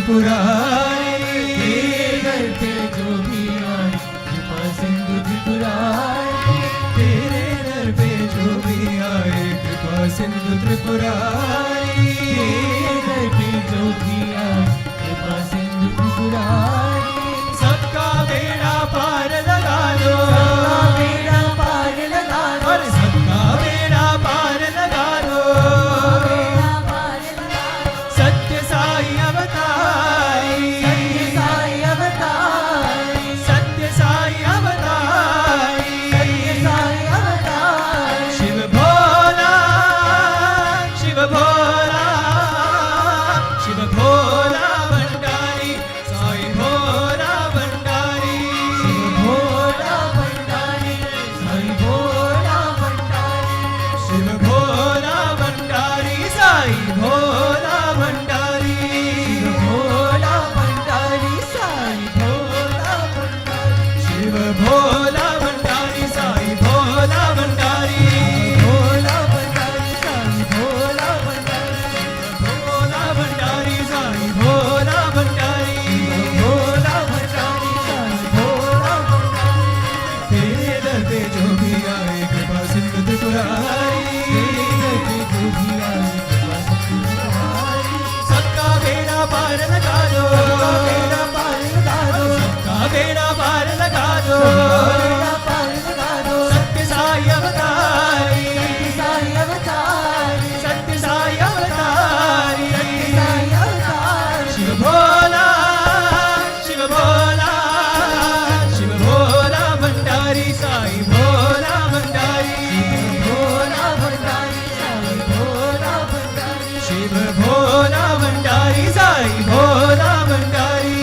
त्रिपुरारी, तेरे दर पे जो भी आए कृपा सिंधु त्रिपुरारी, तेरे दर पे जो भी आए कृपा सिंधु त्रिपुरारी, तेरे दर पे जो भी आए कृपा सिंधु त्रिपुरारी। सबका बेड़ा पार लगा दो, सबका बेड़ा पार लगा दो, और सबका बेड़ा पार लगा दो, बेड़ा पार लगा दो। सत्य साई अवतारी, सत्य साई अवतारी, सत्य साई अवतारी, सत्य साई अवतारी। शिव भोला, शिव भोला, शिव भोला भंडारी, साई भोला भंडारी, शिव भोला भंडारी, साई भोला भंडारी, शिव भोला भंडारी, साई भोला भंडारी, शिव भोला भंडारी, साई भोला भंडारी, शिव भोला भंडारी, साई भोला भंडारी, भोला भंडारी, साई भोला भंडारी, भोला भंडारी, साई भोला भंडारी, भोला भंडारी, साई भोला भंडारी। तेरे दर पे जो भी आए कृपा सिंधु त्रिपुरारी, तेरे दर पे जो भी आए कृपा सिंधु त्रिपुरारी। सबका बेड़ा पार लगा दो, सबका बेड़ा पार लगा दो, सबका बेड़ा पार लगा दो, बेड़ा पार लगा दो। सत्य साई अवतारी, सत्य साई अवतारी, सत्य साई अवतारी, सत्य साई अवतारी। शिव भोला, शिव भोला, शिव भोला भंडारी, साई भोला भंडारी, भोला भंडारी, साई भोला भंडारी, शिव भोला भंडारी, साई भोला भंडारी,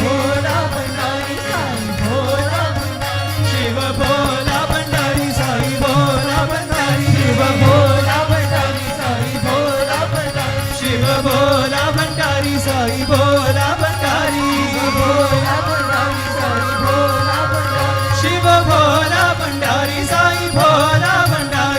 भोला भंडारी, साई भोला भंडारी, शिव भोला भंडारी, साई भोला भंडारी, शिव भोला भंडारी, साई भोला भंडारी, शिव भोला भंडारी, साई भोला भंडारी, भोला भंडारी, साई भोला भंडारी, शिव भोला भंडारी, साई भोला भंडारी, शिव भोला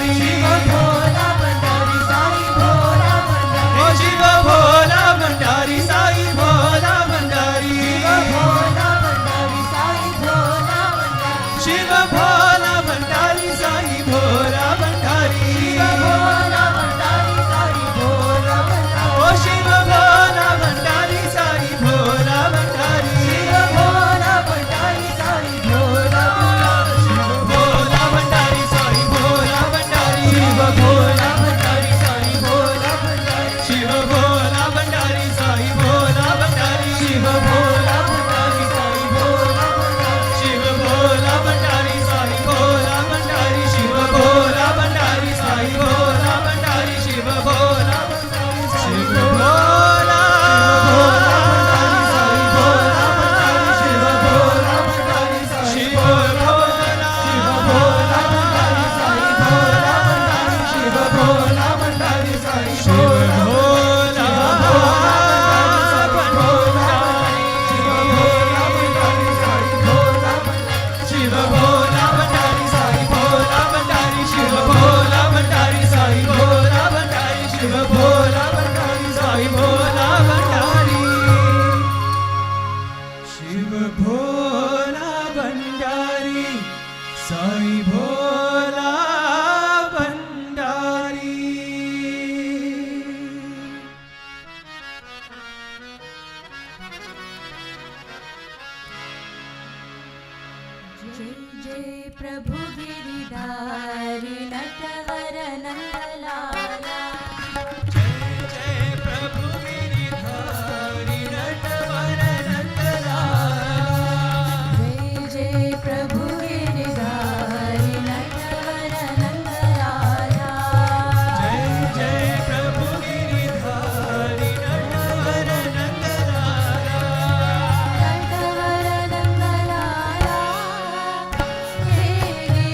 भंडारी, साई भोला भंडारी, ओ शिव भोला भंडारी, साई भोला भंडारी, शिव भोला भंडारी, साई भोला भंडारी, शिव भोला भंडारी, साई भोला भंडारी, ओ शिव भोला भंडारी, साई भोला भंडारी, शिव भोला भंडारी, साई भोला भंडारी, शिव भोला भंडारी, साई भोला भंडारी, शिव भोला भंडारी, साई भोला भंडारी, शिव भोला भंडारी, साई भोला भंडारी, शिव भोला भंडारी, साई भोला भंडारी, शिव भोला भंडारी, साई भोला भंडारी, शिव भोला भंडारी, साई भोला भंडारी, शिव भोला भंडारी, शिव भोला साई भोला भंडारी, शिव भोला भंडारी, शिव भोला, शिव भोला भंडारी, साई भोला भंडारी, शिव भोला भंडारी, साई शिव भोला भंडारी, शिव भोला भंडारी, साई भोला भंडारी, शिव भोला भंडारी, साई भोला भंडारी, शिव भोला भंडारी, साई भोला भंडारी, शिव भोला भंडारी, साई भोला भंडारी, शिव भोला भंडारी, साई भोला भंडारी। जय जय प्रभु गिरिधारी नटवर नंदलाला, जय जय प्रभु गिरिधारी नटवर नंदलाला, जय जय प्रभु गिरिधारी नटवर नंदलाला, जय जय प्रभु गिरिधारी नटवर नंदलाला, नटवर नंदलाला, हे गिरिधारी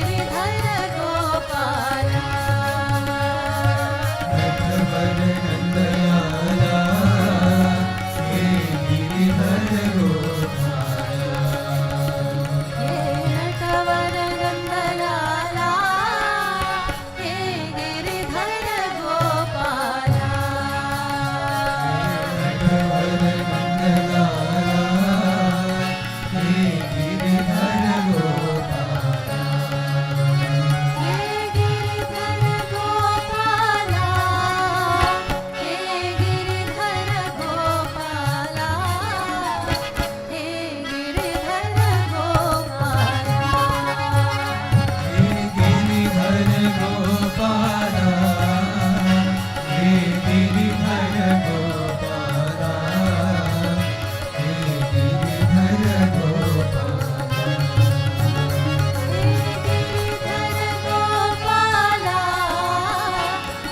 गिरिधर गोपाला, हे गिरिधर गोपाला,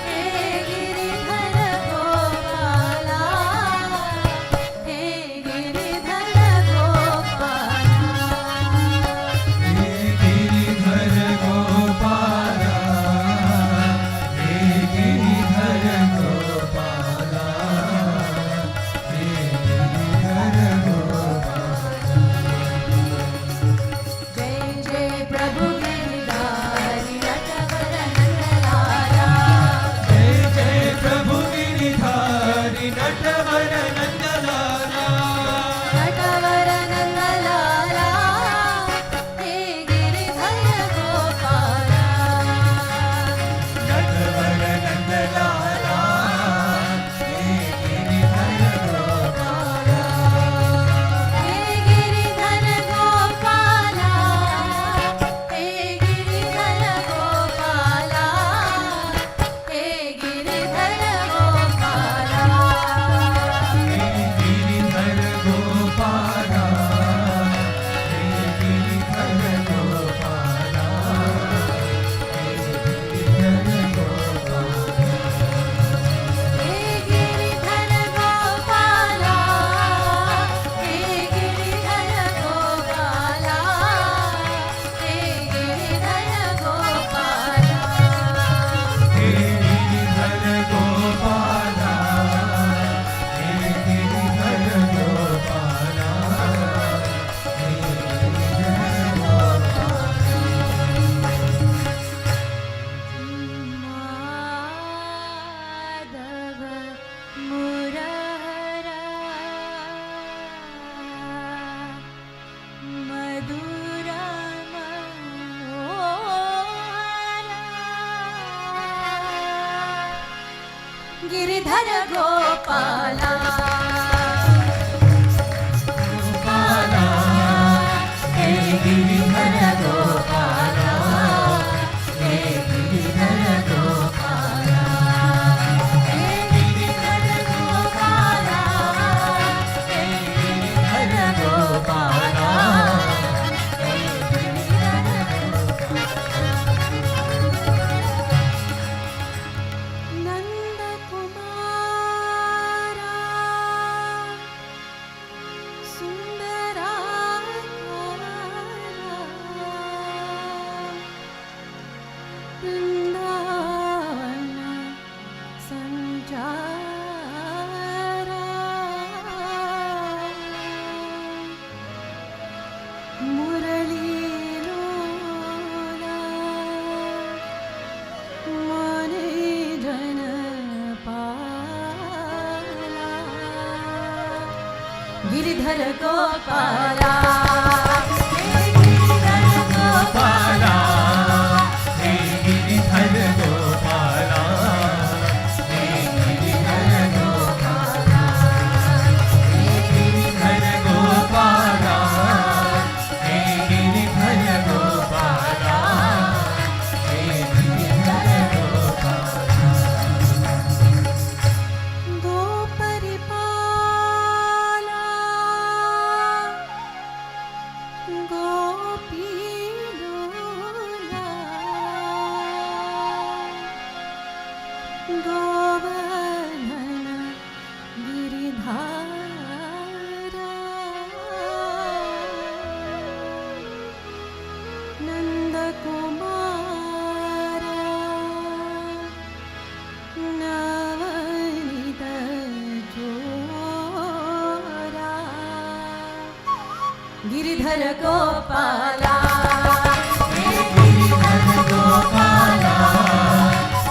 हे गिरिधर गोपाला, हे गिरिधर गोपाला, हे गिरिधर गोपाला, हे गिरिधर गोपाला, हे गिरिधर गोपाला, जय जय प्रभु गिरिधारी नटवर नंदलाला, जय जय प्रभु गिरिधारी नटवर नंदलाला, नटवर नंदलाला, हे गिरिधर गोपाला, नटवर नंदलाला, हे गिरिधर गोपाला, हे गिरिधर गोपाला, हे गिरिधर गोपाला, हे गिरिधर गोपाला, हे गिरिधर गोपाला, हे गिरिधर गोपाला, हे गिरिधर गोपाला, हे गिरिधर गोपाला, हे गिरिधर गोपाला, हे गिरिधर गोपाला, हे गिरिधर गोपाला, हे गिरिधर गोपाला, हे गिरिधर माधव मुरारा, मधुरा मनोहरा, गिरिधर गोपाला, गोपाला, हे गिरिधर गोपाला, हे गिरिधर गोपाला, हे गिरिधर गोपाला, हे गिरिधर गोपाला, हे गिरिधर नंद कुमारा, सुंदरा वृंदावन संचारा, मुरली लोला, मने जन पाला, गिरिधर गोपाला, हे गिरिधर गोपाला, हे गिरिधर गोपाला, हे गिरिधर गोपाला, हे गिरिधर गोपाला, हे गिरिधर गोपाला, हे गिरिधर गोपाला, गो परिपाला, गोपी लोला, गोवर्धन गिरिधारा, नंद कुमारा, नवनीत जोरा, गिरिधर गोपाला, हे गिरिधर गोपाला,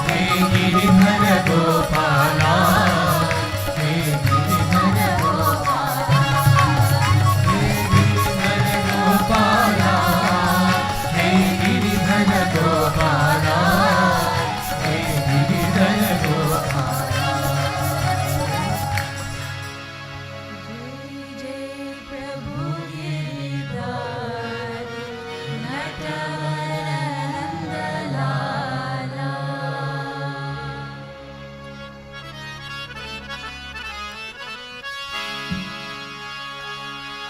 हे गिरिधर गोपाला, हे गिरिधर गोपाला, हे गिरिधर गोपाला, हे गिरिधर गोपाला, हे गिरिधर गोपाला, जय जय प्रभु Giridhari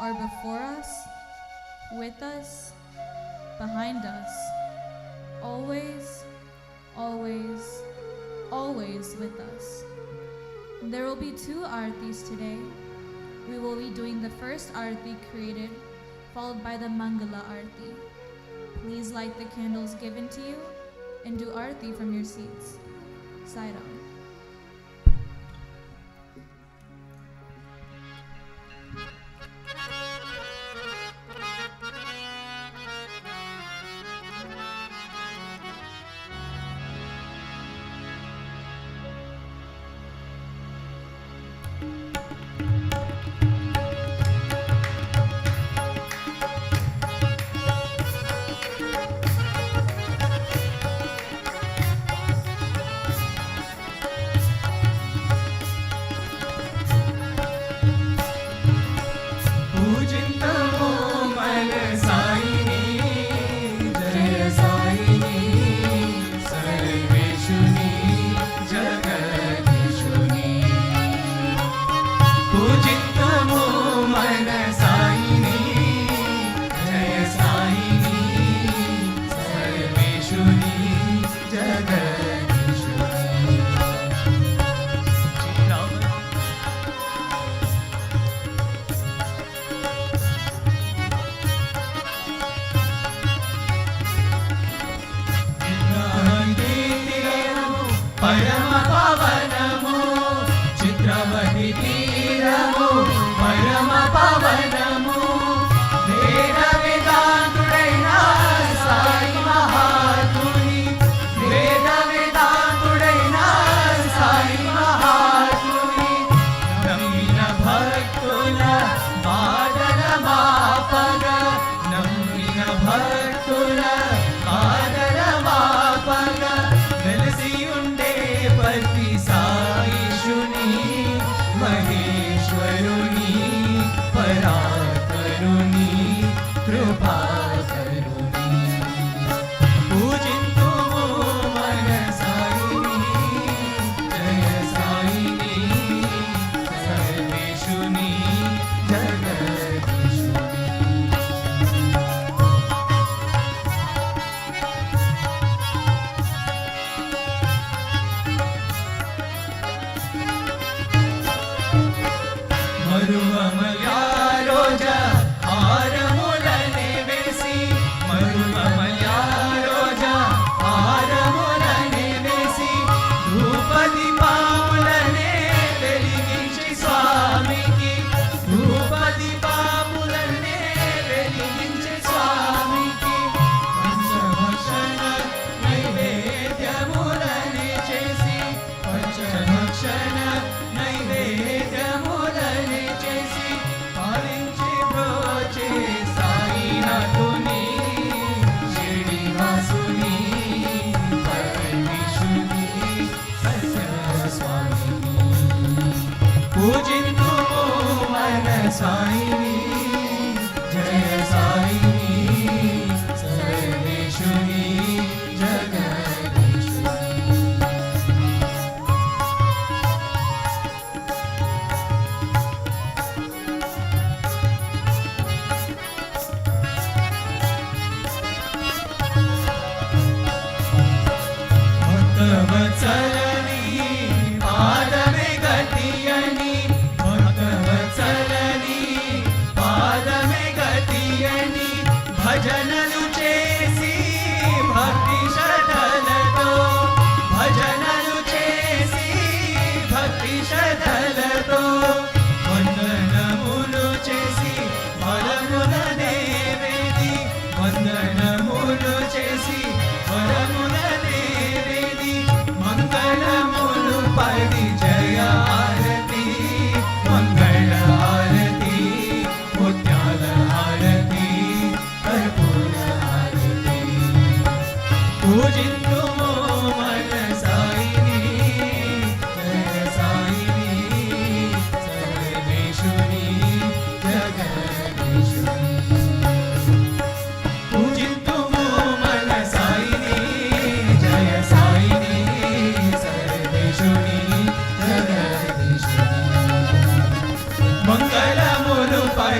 are before us, with us, behind us, always, always, always with us. There will be 2 Aartis today. We will be doing the first Aarti created, followed by the Mangala Aarti. Please light the candles given to you and do Aarti from your seats. Side on.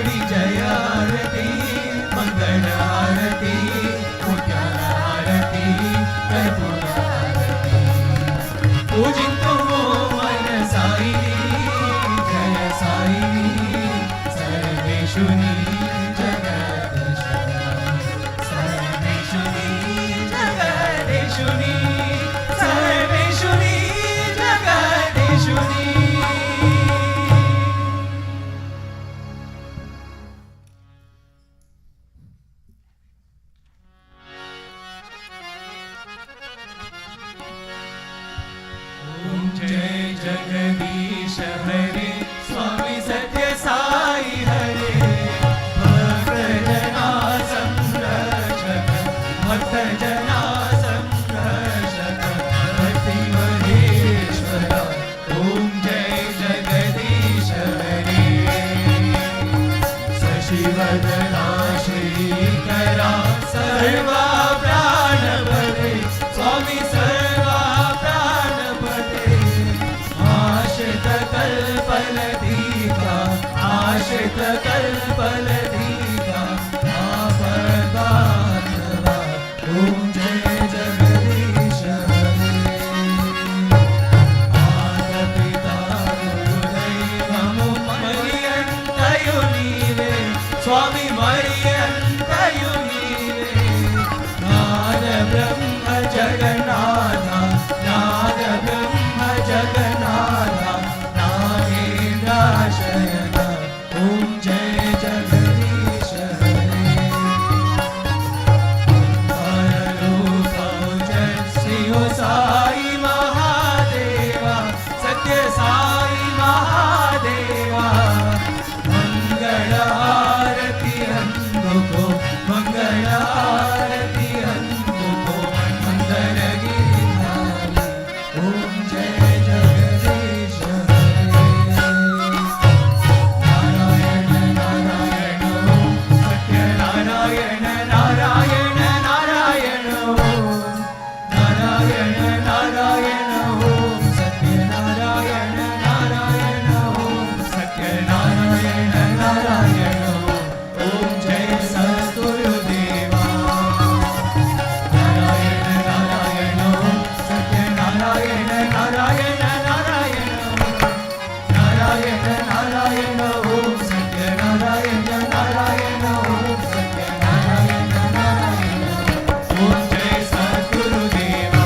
काळी जय आरती मंगल आरती मोठ्याला आरती कर्पूर आरती पूजितो मन साईनी जय साईनी सर्वेशुनी जगदीशुनी सर्वेशुनी जगदीशुनी सर्वेशुनी जगदीशुनी जय जगदीश हरे स्वामी सत्य साई हरे भक्तजना संरक्षक भक्तजना संरक्षक भक्ति महेश्वर ओम जय जगदीश हरे शशिवदना श्रीकरा सर्वा प्राणपते स्वामी सर्वा प्राणपते आश्रित कल्पलतिका आश्रित कल्पलतिका आपदात्वा ओम जय जगदीश हरे माता-पिता गुरुदैवमु मरियन्तयु नीवे स्वामी मरियन्तयु नीवे नाद ब्रह्म जगन्नाथ नाद ब्रह्म जगन्नाथ नागेन्द्राशयन ओम जय जगदीश हरे परलोकं श्री साई महादेवा सत्य साई महादेवा मंगल आरती हमको मंगल आरती हमको मंगल गिरिधारी ओम जय जगदीश हरे नारायण नारायण ओम सत्य नारायण नारायण नारायण ओम नारायण नारायण ओम सत्य नारायण नारायण ओम सत्य नारायण नारायण ओम जय सद्गुरुदेवा नारायण नारायण ओम सत्य नारायण नारायण नारायण नारायण नारायण ओम सत्य नारायण नारायण ओम सत्य नारायण नारायण ओम जय सद्गुरुदेवा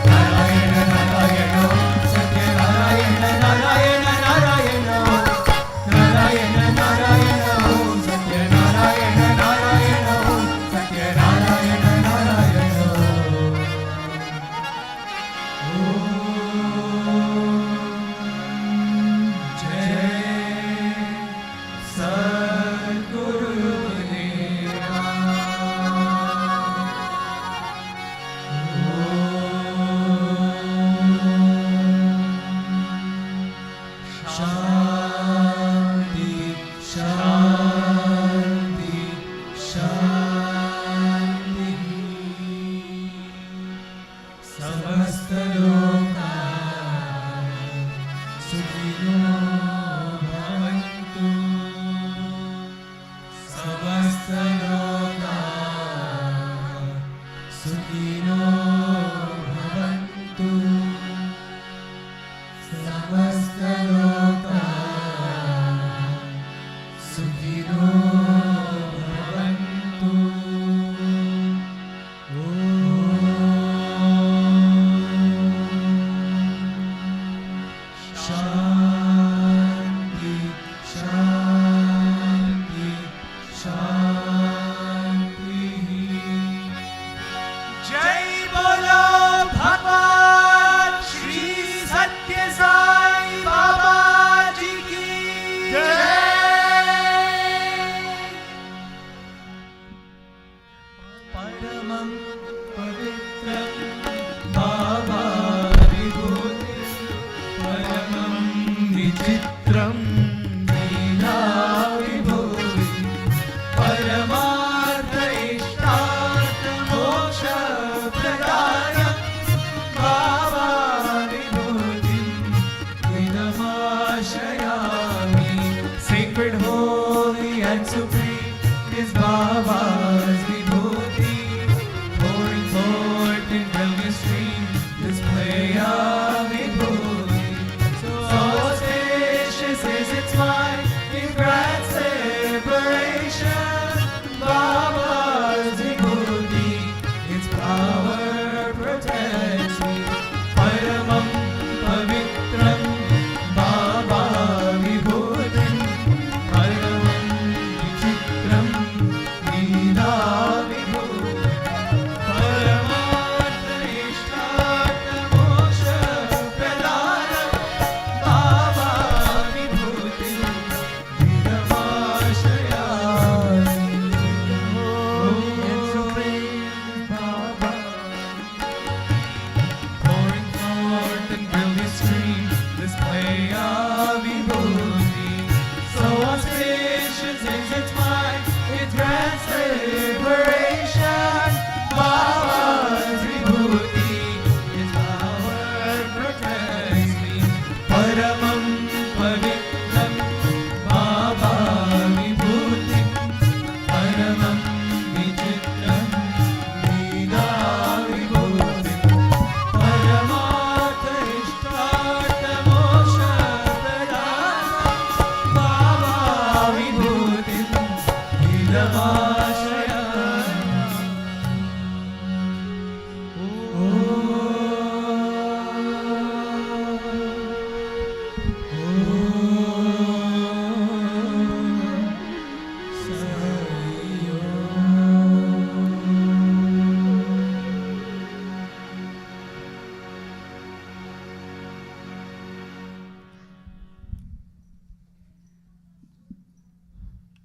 नारायण नारायण ओम सत्य नारायण नारायण नारायण नारायण नारायण ओम सत्य नारायण नारायण ओम सत्य नारायण नारायण शांति शांति शांति समस्त लोका सुखिनो भवन्तु समस्त लोका सुखिनो भवन्तु समस्त लोका सुखिनो भवन्तु शांति शांति शांति जय बोलो भगवान श्री सत्य Sai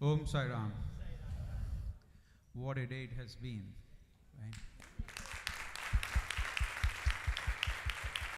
Om Sai Ram. What a day it has been, right?